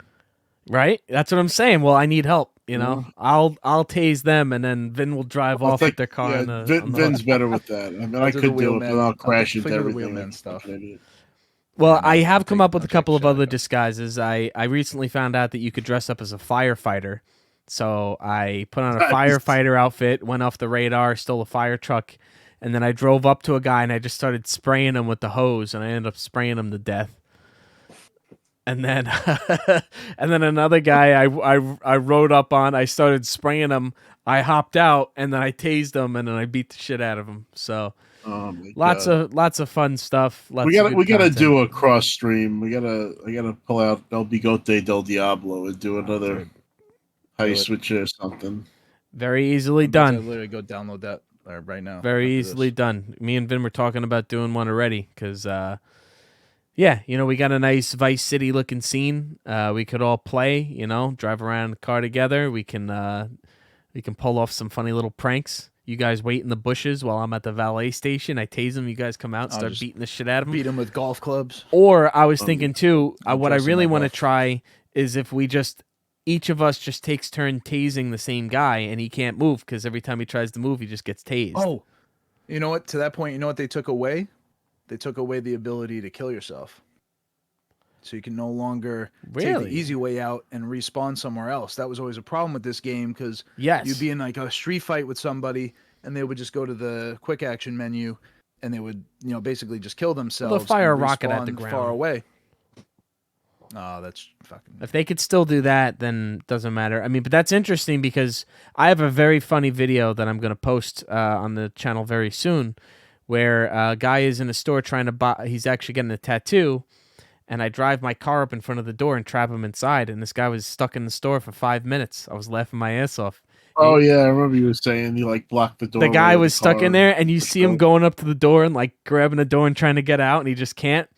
right. That's what I'm saying. Well, I need help. Mhm. I'll tase them, and then Vin will drive Well, off with their car. yeah, on the Vin's hook. better with that. I mean, I do the could do it, wheelman. but I'll I'll crash take the into finger to everything wheelman like a stuff. fucking idiot. Well, And I I'll have come take- up with I'll a couple take of other shotgun. disguises. I recently found out that you could dress up as a firefighter. So I put on a Nice. firefighter outfit, went off the radar, stole a fire truck, and then I drove up to a guy and I just started spraying him with the hose, and I ended up spraying him to death. And then, and then another guy I rode up on. I started spraying him. I hopped out, and then I tased him, and then I beat the shit out of him. So Oh my lots God. of fun stuff. Lots we of gotta good content. do a cross stream. I gotta pull out El Bigote del Diablo and do another Dude, heist with you or something. Very easily I'm about to done. literally go download that right now. Very after easily this. done. Me and Vin were talking about doing one already because, yeah, we got a nice Vice City looking scene. We could all play, drive around in the car together. We can pull off some funny little pranks. You guys wait in the bushes while I'm at the valet station. I tase them. You guys come out and I'll start just beating the shit out of them. Beat him with golf clubs. Or I was thinking too, I'll what I dress in really my want to golf. try is if we each of us just takes turn tasing the same guy and he can't move because every time he tries to move, he just gets tased. Oh, you know what? To that point, you know what they took away? They took away the ability to kill yourself. So you can no longer take Really? the easy way out and respawn somewhere else. That was always a problem with this game because Yes. you'd be in like a street fight with somebody and they would just go to the quick action menu and they would, basically just kill themselves. fire and a rocket at the respawn ground. far away. Oh, that's fucking. If they could still do that, then it doesn't matter. I mean, but that's interesting because I have a very funny video that I'm going to post on the channel very soon where a guy is in a store trying to buy, he's actually getting a tattoo, and I drive my car up in front of the door and trap him inside, and this guy was stuck in the store for 5 minutes. I was laughing my ass off. Oh yeah, I remember you were saying you like blocked the door. The guy was stuck in there, and you see him going up to the door and like grabbing the door and trying to get out, and he just can't.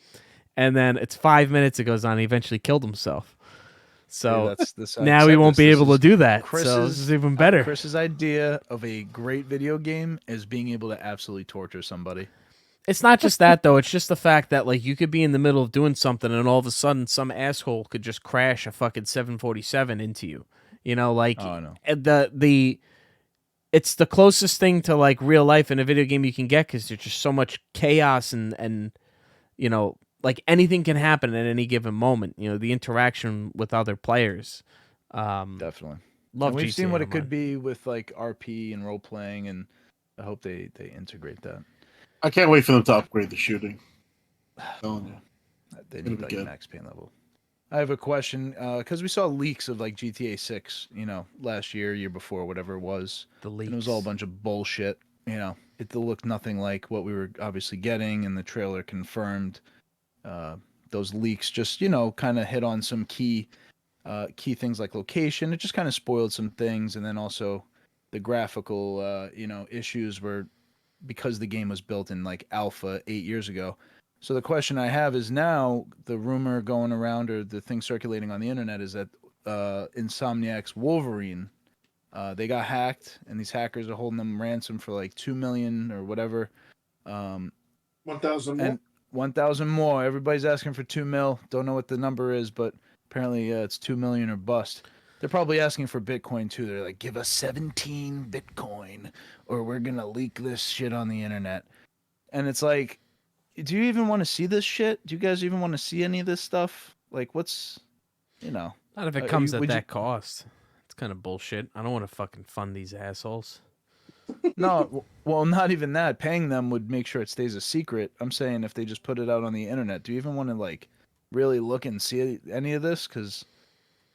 And then it's 5 minutes it goes on. He eventually killed himself. So now he won't be able to do that. So this is even better. Chris's idea of a great video game is being able to absolutely torture somebody. It's not just that though. It's just the fact that like you could be in the middle of doing something and all of a sudden some asshole could just crash a fucking 747 into you. Oh, no. It's the closest thing to like real life in a video game you can get because there's just so much chaos and like anything can happen at any given moment. The interaction with other players. Definitely. Love And we've GTA seen what it Online. could be with like RP and role playing, and I hope they integrate that. I can't wait for them to upgrade the shooting. I'm telling you. They It'll need be like good. max pain level. I have a question because we saw leaks of like GTA 6, last year before, whatever it was. The leaks. And it was all a bunch of bullshit. It looked nothing like what we were obviously getting, and the trailer confirmed those leaks. Just kind of hit on some key things like location. It just kind of spoiled some things, and then also the graphical issues were because the game was built in like alpha 8 years ago. So the question I have is now the rumor going around or the thing circulating on the internet is that Insomniac's Wolverine, they got hacked, and these hackers are holding them ransom for like 2 million or whatever. 1,000 more. And 1,000 more. Everybody's asking for 2 mil. Don't know what the number is, but apparently it's 2 million or bust. They're probably asking for Bitcoin too. They're like, give us 17 Bitcoin or we're going to leak this shit on the internet. And it's like, do you even want to see this shit? Do you guys even want to see any of this stuff? Like, what's, Not if it comes at would you- that cost. It's kind of bullshit. I don't want to fucking fund these assholes. No, well, not even that. Paying them would make sure it stays a secret. I'm saying if they just put it out on the internet, do you even want to like really look and see any of this? Because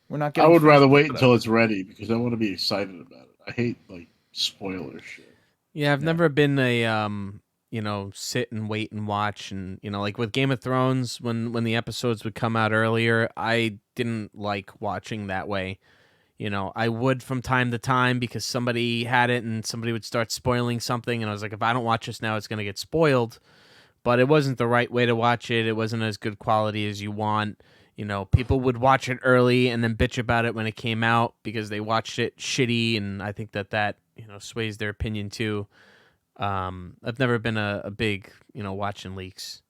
we're not I getting. would free rather shit wait out of until it. it's ready because I want to be excited about it. I hate like spoiler shit. Yeah, I've Yeah. never been a sit and wait and watch, and like with Game of Thrones, when the episodes would come out earlier, I didn't like watching that way. I would from time to time because somebody had it and somebody would start spoiling something, and I was like, if I don't watch this now, it's gonna get spoiled. But it wasn't the right way to watch it. It wasn't as good quality as you want. People would watch it early and then bitch about it when it came out because they watched it shitty, and I think that sways their opinion too. I've never been a big watching leaks.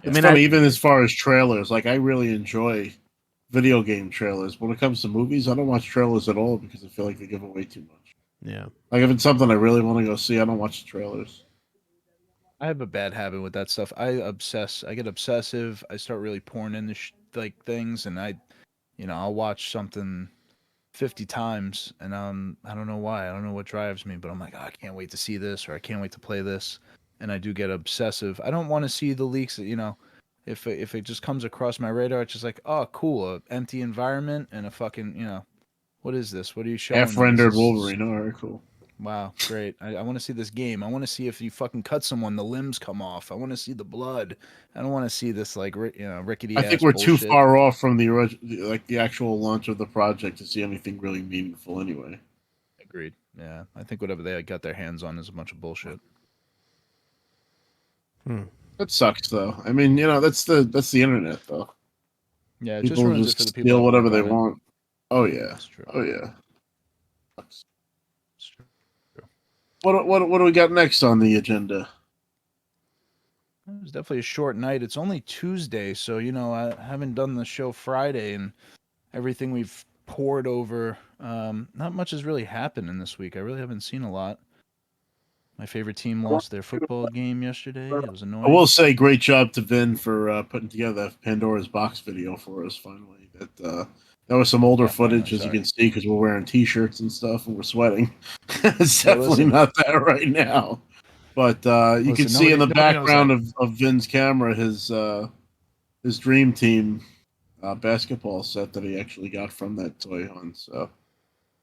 It's funny, even as far as trailers. Like I really enjoy video game trailers. When it comes to movies, I don't watch trailers at all because I feel like they give away too much. Yeah. Like if it's something I really want to go see, I don't watch the trailers. I have a bad habit with that stuff. I obsess. I get obsessive. I start really pouring into like things, and I'll watch something 50 times, and I don't know why. I don't know what drives me, but I'm like, oh, I can't wait to see this, or I can't wait to play this, and I do get obsessive. I don't want to see the leaks. If it just comes across my radar, it's just like, oh, cool, a empty environment and a fucking, what is this? What are you showing me? Half-rendered Wolverine. All right, cool. Wow, great. I want to see this game. I want to see if you fucking cut someone, the limbs come off. I want to see the blood. I don't want to see this like rickety. I think we're too far off from the actual launch of the project to see anything really meaningful. Anyway, agreed. Yeah, I think whatever they got their hands on is a bunch of bullshit. That sucks, though. I mean, that's the internet, though. Yeah, it people just just for the people steal whatever they it. want. Oh yeah, That's true. Oh yeah. That's true. What do we got next on the agenda? It was definitely a short night. It's only Tuesday, so I haven't done the show Friday, and everything we've poured over. Not much has really happened in this week. I really haven't seen a lot. My favorite team lost their football game yesterday. It was annoying. I will say, great job to Vin for putting together Pandora's Box video for us. Finally, that was some older footage, as you can see, because we're wearing T-shirts and stuff, and we're sweating. It's definitely not that right now, but you can see in the background of Vin's camera his Dream Team basketball set that he actually got from that toy hunt. So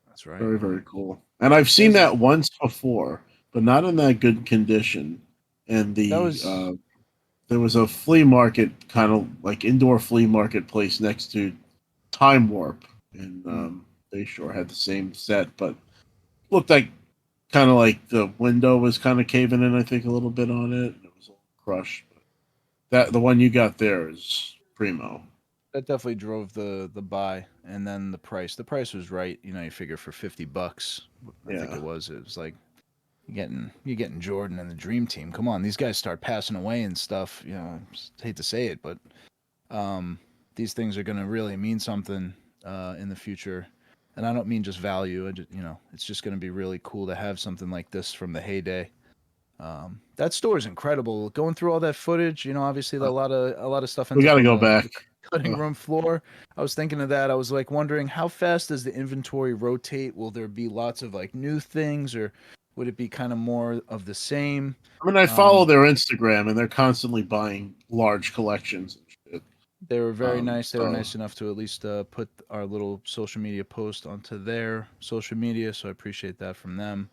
that's right. Very, very cool. And I've seen that once before, but not in that good condition. And there was a flea market, kind of like indoor flea market place next to Time Warp, and they sure had the same set, but looked like kind of like the window was kind of caving in, I think, a little bit on it. It was all crushed. The one you got there is primo. That definitely drove the buy, and then the price. The price was right. You figure for $50, I think it was like you're getting Jordan and the Dream Team. Come on, these guys start passing away and stuff. Hate to say it, but these things are going to really mean something in the future. And I don't mean just value. It's just going to be really cool to have something like this from the heyday. That store is incredible. Going through all that footage, obviously a lot of stuff. We got to go back. Cutting room floor. I was thinking of that. I was like wondering how fast does the inventory rotate? Will there be lots of like new things, or would it be kind of more of the same? I mean, I follow their Instagram, and they're constantly buying large collections and shit. They were very nice. They were nice enough to at least put our little social media post onto their social media, so I appreciate that from them.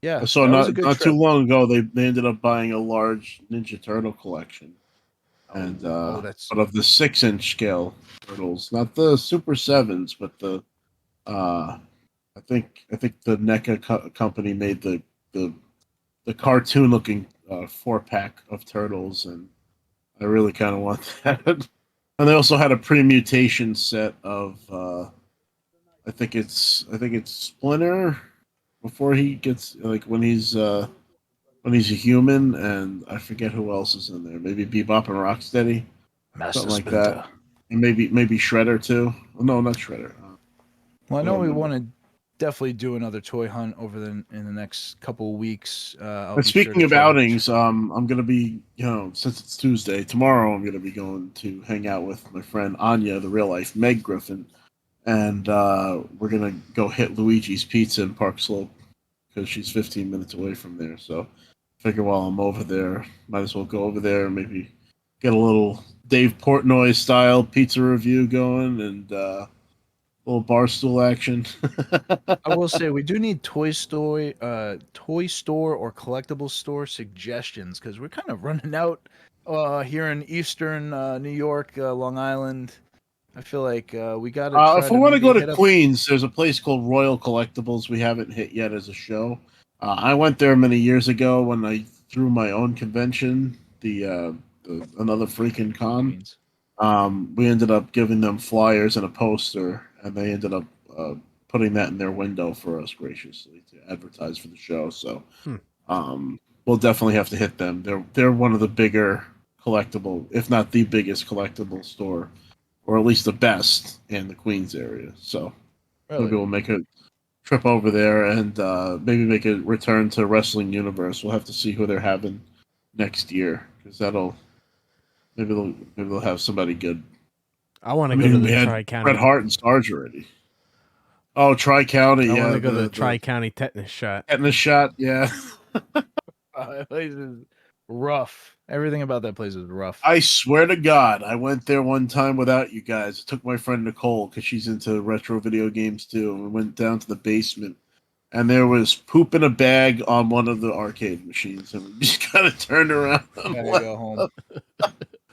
Yeah, so not too long ago, they ended up buying a large Ninja Turtle collection. And but of the 6-inch scale turtles, not the Super 7s, but the I think the NECA company made the cartoon looking 4-pack of turtles, and I really kind of want that. And they also had a pre-mutation set of I think it's Splinter before he gets when he's a human, and I forget who else is in there. Maybe Bebop and Rocksteady, something like that, and maybe Shredder too. Oh, no, not Shredder. Well, I know we want to definitely do another toy hunt in the next couple of weeks. Speaking of outings, I'm gonna be since it's Tuesday, tomorrow I'm gonna be going to hang out with my friend Anya, the real life Meg Griffin, and we're gonna go hit Luigi's Pizza in Park Slope because she's 15 minutes away from there. So figure while I'm over there, might as well go over there and maybe get a little Dave Portnoy style pizza review going, and little barstool action. I will say we do need toy store or collectible store suggestions because we're kind of running out here in Eastern New York, Long Island. I feel like we got to try If to we want to maybe go to hit up. Queens, there's a place called Royal Collectibles we haven't hit yet as a show. I went there many years ago when I threw my own convention, another freaking con. Queens. We ended up giving them flyers and a poster, and they ended up putting that in their window for us graciously to advertise for the show. So we'll definitely have to hit them. They're one of the bigger collectible, if not the biggest collectible store, or at least the best in the Queens area. So maybe Really? we'll make a trip over there and maybe make a return to Wrestling Universe. We'll have to see who they're having next year because maybe they'll have somebody good. I want I to go to mean, the we had Tri County. Bret Hart and Sarge already. Oh, Tri County, I yeah. want to go to the Tri County tetanus shot. Tetanus shot, yeah. That place is rough. Everything about that place is rough. I swear to God, I went there one time without you guys. I took my friend Nicole because she's into retro video games too. And we went down to the basement, and there was poop in a bag on one of the arcade machines, and we just kind of turned around. And Gotta left. go home.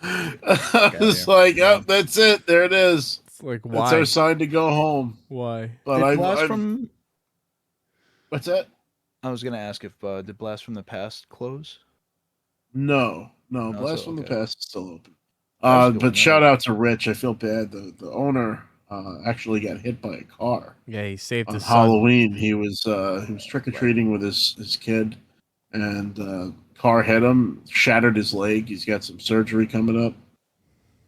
I was like, "Oh, that's it. There it is. It's like, That's why? our sign to go home." Why? But Did Blast from? what's that? I was gonna ask if did Blast from the Past close? No, No, Blast so- from the okay. Past is still open. That was a good But one, shout yeah. out to Rich. I feel bad. The owner actually got hit by a car Yeah, he saved on his son. Halloween. He was trick or treating with his kid, and car hit him, shattered his leg. He's got some surgery coming up,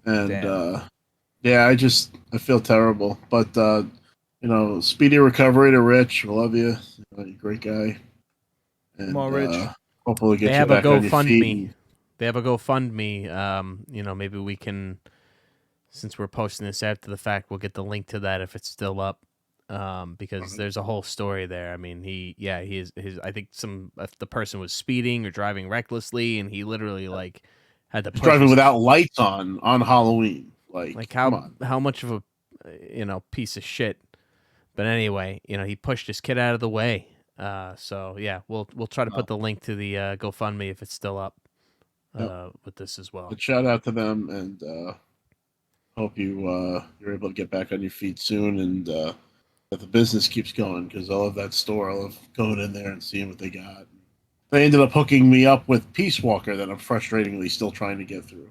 and Damn. yeah, I feel terrible. But speedy recovery to Rich. We love you. You're a great guy. And Come on, Rich. hopefully get They you have a back on your feet. GoFundMe. They have a GoFundMe. Maybe we can, since we're posting this after the fact, we'll get the link to that if it's still up. Because there's a whole story there. I mean, he is his. I think if the person was speeding or driving recklessly, and he literally had to He's push driving his- without lights on Halloween. Like come on. how much of a piece of shit. But anyway, he pushed his kid out of the way. So yeah, we'll try to put the link to the GoFundMe if it's still up with this as well. But shout out to them, and hope you're able to get back on your feet soon, and that the business keeps going, because I love that store. I love going in there and seeing what they got. They ended up hooking me up with Peace Walker that I'm frustratingly still trying to get through,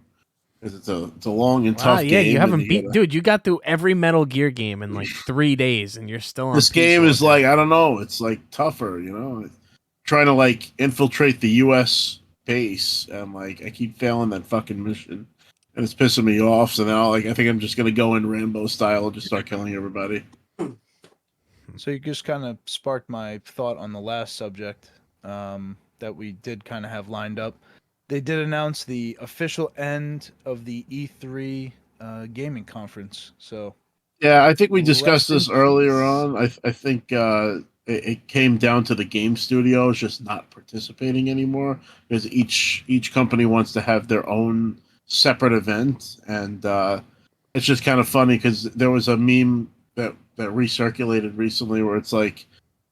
because it's a long and tough Yeah, game. you haven't and beat, dude. You got through every Metal Gear game in like 3 days, and you're still on. This Peace game is Walker. like, I don't know, it's like tougher, trying to infiltrate the U.S. base, and I keep failing that fucking mission, and it's pissing me off. So now I think I'm just gonna go in Rambo style and just start killing everybody. So you just kind of sparked my thought on the last subject that we did kind of have lined up. They did announce the official end of the E3 gaming conference. So Yeah, I think we Rest discussed in this earlier peace. on. I think it came down to the game studios just not participating anymore, because each company wants to have their own separate event, and it's just kind of funny because there was a meme that recirculated recently where it's like,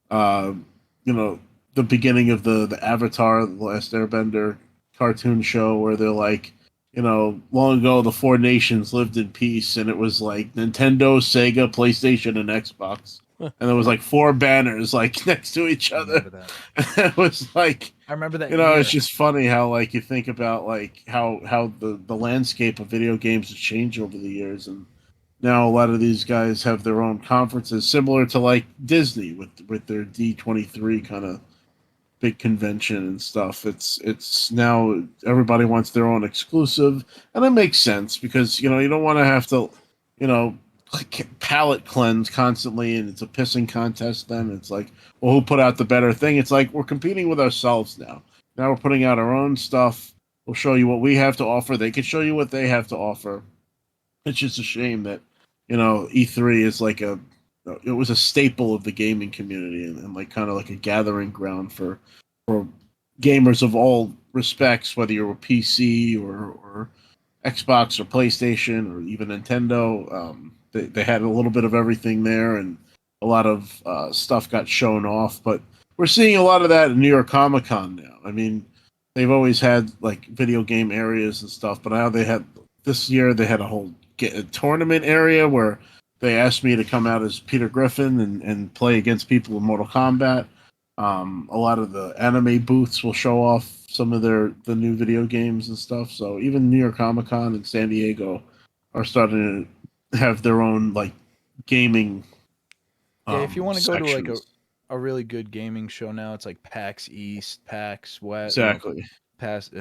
the beginning of the Avatar, the Last Airbender cartoon show, where they're like, long ago the four nations lived in peace, and it was like Nintendo, Sega, PlayStation, and Xbox, and there was like four banners next to each I other. remember that. It was like, I remember that. it's year. just funny how you think about how the landscape of video games has changed over the years, and now a lot of these guys have their own conferences, similar to Disney with their D23 kind of big convention and stuff. It's now everybody wants their own exclusive, and it makes sense because you don't want to have to palate cleanse constantly, and it's a pissing contest. Then it's like, well, who put out the better thing? It's like we're competing with ourselves now. Now we're putting out our own stuff. We'll show you what we have to offer. They can show you what they have to offer. It's just a shame that E3 is it was a staple of the gaming community, and kind of like a gathering ground for gamers of all respects, whether you're a PC or Xbox or PlayStation or even Nintendo. they had a little bit of everything there, and a lot of stuff got shown off. But we're seeing a lot of that in New York Comic Con now. I mean, they've always had like video game areas and stuff, but now this year they had a whole tournament area where they asked me to come out as Peter Griffin and play against people in Mortal Kombat. A lot of the anime booths will show off some of the new video games and stuff. So even New York Comic Con and San Diego are starting to have their own like gaming. Yeah, if you want to go to like sections. a really good gaming show now, it's like PAX East, PAX West, Exactly. past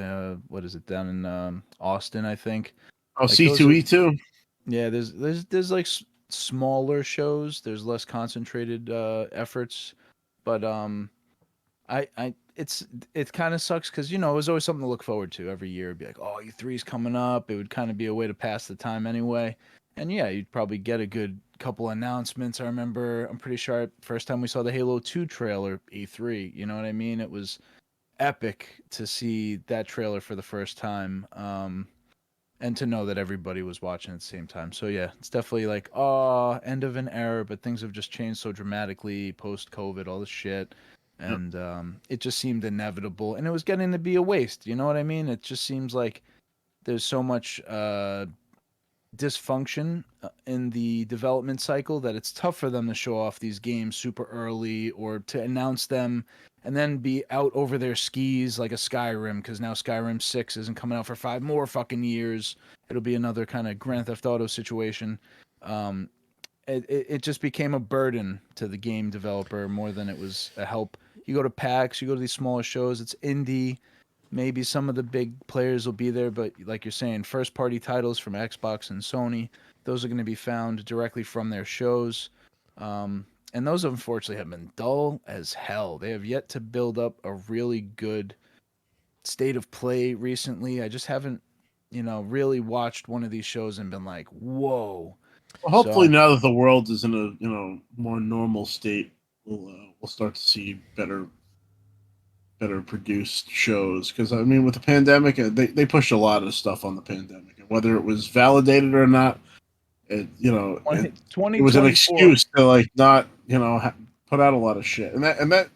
what is it down in Austin, I think. Oh, Like those are, C2E2. yeah, there's like smaller shows. There's less concentrated efforts, but I it kind of sucks because it was always something to look forward to every year. It'd be like, oh, E3's coming up. It would kind of be a way to pass the time anyway. And yeah, you'd probably get a good couple announcements. I'm pretty sure first time we saw the Halo 2 trailer, E3. You know what I mean? It was epic to see that trailer for the first time. And to know that everybody was watching at the same time. So yeah, it's definitely like, end of an era, but things have just changed so dramatically post COVID, all this shit. Yep. And it just seemed inevitable, and it was getting to be a waste. You know what I mean? It just seems like there's so much dysfunction in the development cycle that it's tough for them to show off these games super early or to announce them and then be out over their skis like a Skyrim, because now Skyrim 6 isn't coming out for 5 more fucking years. It'll be another kind of Grand Theft Auto situation. It just became a burden to the game developer more than it was a help. You go to PAX, you go to these smaller shows, it's indie. Maybe some of the big players will be there, but like you're saying, first-party titles from Xbox and Sony, those are going to be found directly from their shows. And those, unfortunately, have been dull as hell. They have yet to build up a really good state of play recently. I just haven't, really watched one of these shows and been like, whoa. Well, hopefully, So, now that the world is in a more normal state, we'll start to see better produced shows. Because I mean, with the pandemic, they pushed a lot of stuff on the pandemic, and whether it was validated or not, it was an 2024. excuse to like not put out a lot of shit, and that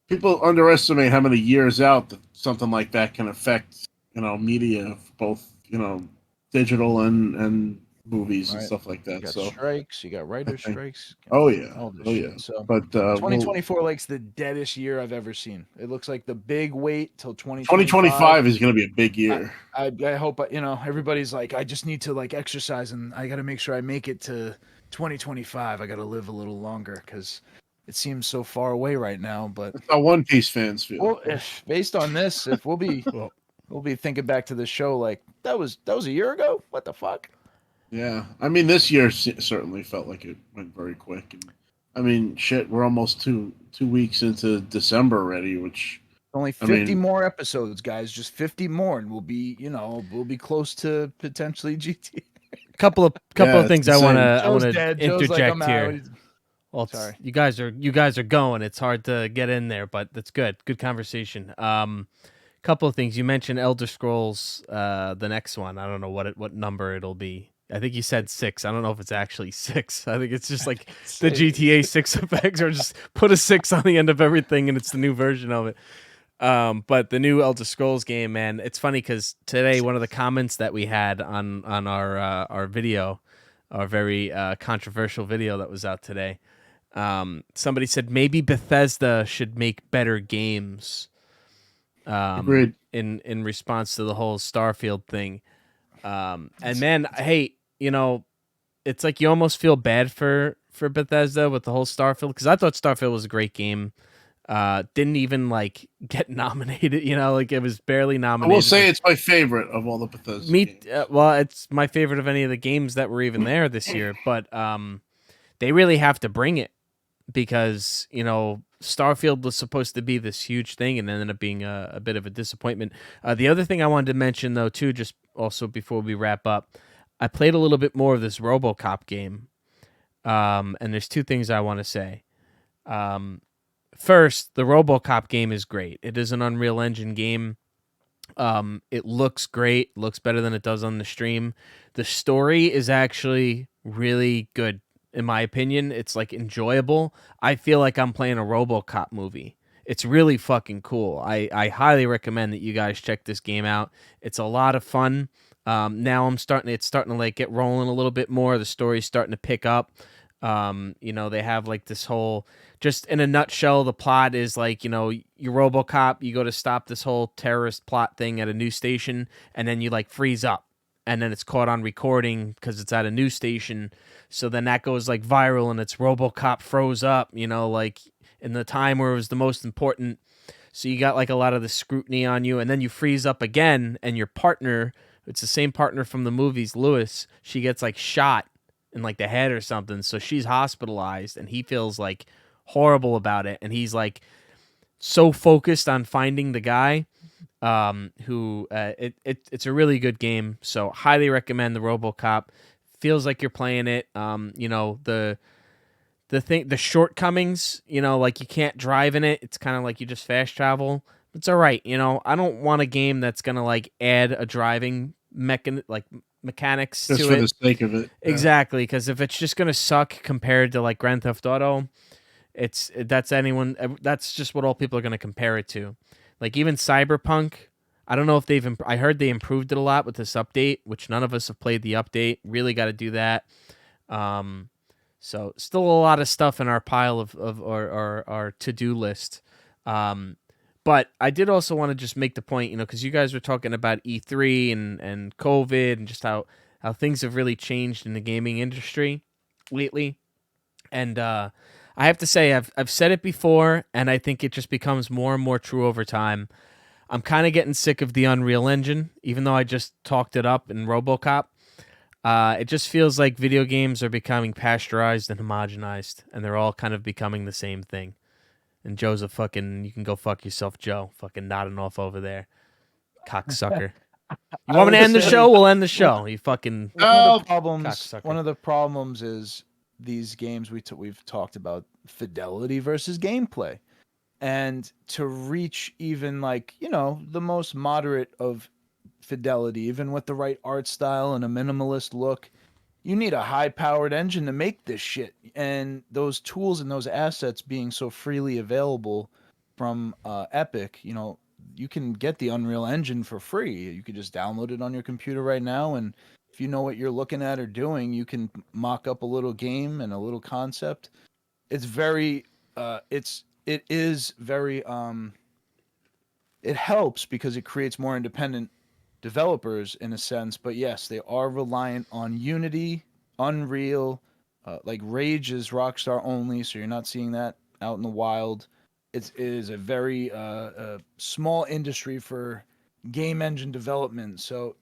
people underestimate how many years out that something like that can affect media, both digital and movies and Right. stuff like You that. got So strikes, you got writer think- strikes. oh yeah, all this oh shit. yeah. So But 2024 like's the deadest year I've ever seen. It looks like the big wait till 2025 is going to be a big year. I hope everybody's like, I just need to like exercise and I got to make sure I make it to 2025. I got to live a little longer because it seems so far away right now. But That's how One Piece fans feel. well, if based on this, if we'll be thinking back to the show like that was a year ago. What the fuck? Yeah, I mean, this year certainly felt like it went very quick. And I mean, shit, we're almost two weeks into December already, which Only 50 more episodes, guys. Just 50 more, and we'll be close to potentially GT. Couple of things I want to dead. interject Like, here. Well, sorry. you guys are going. It's hard to get in there, but that's good. Good conversation. Couple of things you mentioned: Elder Scrolls, the next one. I don't know what number it'll be. I think you said 6. I don't know if it's actually 6. I think it's just like the GTA 6 effects, or just put a 6 on the end of everything, and it's the new version of it. But the new Elder Scrolls game, man, it's funny because today one of the comments that we had on our video, our very controversial video that was out today, somebody said maybe Bethesda should make better games. Agreed. In response to the whole Starfield thing. And man, hey, it's like you almost feel bad for Bethesda with the whole Starfield, because I thought Starfield was a great game. Didn't even like get nominated, like it was barely I nominated. will say it's my favorite of all the Bethesda games. Well, it's my favorite of any of the games that were even there this year, but they really have to bring it, because Starfield was supposed to be this huge thing and ended up being a bit of a disappointment. The other thing I wanted to mention, though, too, just also before we wrap up, I played a little bit more of this RoboCop game, and there's 2 things I want to say. First, the RoboCop game is great. It is an Unreal Engine game. It looks great. Looks better than it does on the stream. The story is actually really good. In my opinion, it's like enjoyable. I feel like I'm playing a RoboCop movie. It's really fucking cool. I highly recommend that you guys check this game out. It's a lot of fun. Now it's starting to like get rolling a little bit more. The story's starting to pick up. They have like this whole, just in a nutshell, the plot is like, you're RoboCop, you go to stop this whole terrorist plot thing at a news station, and then you like freeze up, and then it's caught on recording because it's at a news station. So then that goes like viral, and it's RoboCop froze up, like in the time where it was the most important. So you got like a lot of the scrutiny on you, and then you freeze up again, and your partner, it's the same partner from the movies, Lewis, she gets like shot in like the head or something. So she's hospitalized, and he feels like horrible about it. And he's like so focused on finding the guy it's a really good game. So highly recommend the RoboCop. Feels like you're playing it. The shortcomings, like you can't drive in it. It's kind of like you just fast travel. It's all right. I don't want a game that's going to like add a driving mechanics Just to for it. the sake of it. Yeah. Exactly, because if it's just gonna suck compared to like Grand Theft Auto, that's just what all people are gonna compare it to. Like even Cyberpunk, I don't know if I heard they improved it a lot with this update, which none of us have played the update. Really got to do that. So still a lot of stuff in our pile of our to do list. But I did also want to just make the point, because you guys were talking about E3 and COVID and just how things have really changed in the gaming industry lately. And I have to say, I've said it before, and I think it just becomes more and more true over time. I'm kind of getting sick of the Unreal Engine, even though I just talked it up in RoboCop. It just feels like video games are becoming pasteurized and homogenized, and they're all kind of becoming the same thing. And Joe's you can go fuck yourself, Joe. Fucking nodding off over there. Cocksucker. You want me to end the show? We'll end the show. You fucking cocksucker. One of the problems is these games we've talked about fidelity versus gameplay. And to reach even like, the most moderate of fidelity, even with the right art style and a minimalist look, you need a high-powered engine to make this shit. And those tools and those assets being so freely available from Epic, you can get the Unreal Engine for free. You could just download it on your computer right now, and if you know what you're looking at or doing, you can mock up a little game and a little concept. It's very, it is very, it helps because it creates more independent developers in a sense, but yes, they are reliant on Unity, Unreal, like Rage is Rockstar only, so you're not seeing that out in the wild. It is a very small industry for game engine development. So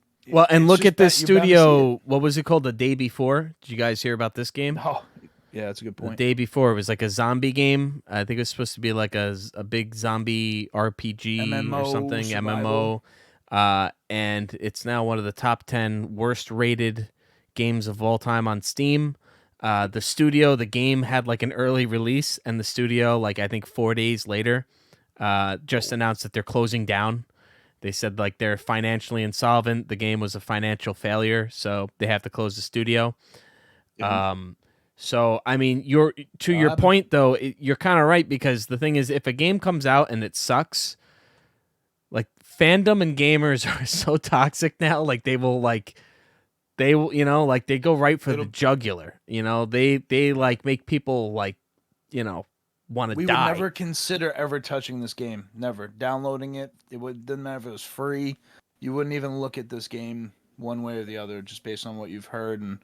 and look at this studio. What was it called? The Day Before. Did you guys hear about this game? Oh, yeah, that's a good point. The Day Before, it was like a zombie game. I think it was supposed to be like a big zombie RPG MMO, or something. survival. MMO. And it's now one of the top 10 worst rated games of all time on Steam. The game had like an early release, and the studio, like I think 4 days later, just announced that they're closing down. They said like they're financially insolvent. The game was a financial failure, so they have to close the studio. Yeah. So I mean, your point though, you're kind of right, because the thing is, if a game comes out and it sucks, like fandom and gamers are so toxic now. Like they will like they go right for the jugular. They like make people like want to die. We would never consider ever touching this game. Never downloading it. Didn't matter if it was free. You wouldn't even look at this game one way or the other, just based on what you've heard and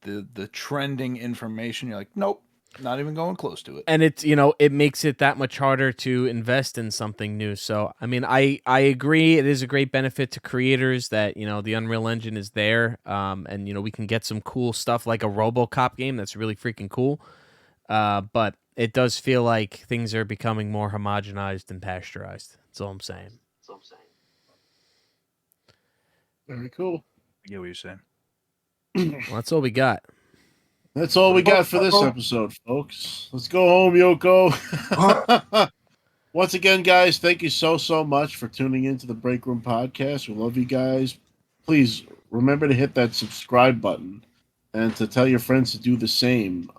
the trending information. You're like, nope, not even going close to it. And it's it makes it that much harder to invest in something new. So I mean, I agree. It is a great benefit to creators that the Unreal Engine is there, and we can get some cool stuff like a RoboCop game that's really freaking cool. But it does feel like things are becoming more homogenized and pasteurized. That's all I'm saying. Very cool. I get what you're saying. Well, that's all we got. That's all we got for this episode, folks. Let's go home, Yoko. Once again, guys, thank you so much for tuning into the Break Room Podcast. We love you guys. Please remember to hit that subscribe button. and to tell your friends to do the same.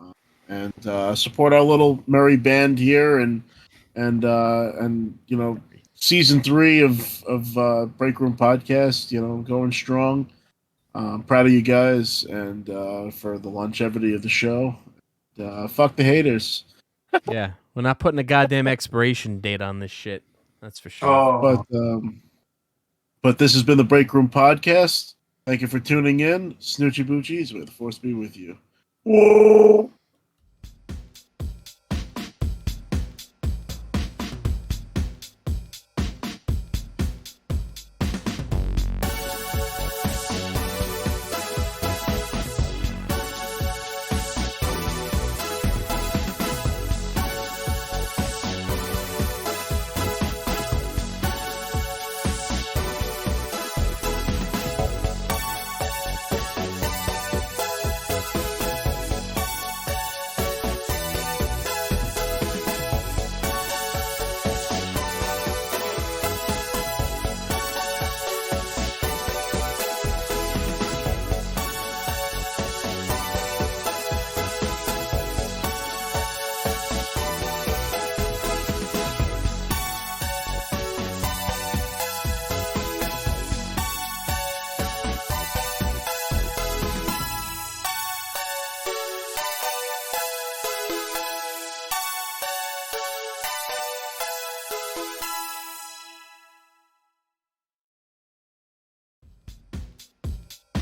And support our little merry band here, and season 3 of Break Room Podcast, going strong. Proud of you guys, and for the longevity of the show. Fuck the haters. Yeah, we're not putting a goddamn expiration date on this shit. That's for sure. Oh, But this has been the Break Room Podcast. Thank you for tuning in. Snoochie Boochies, may the force be with you. whoa.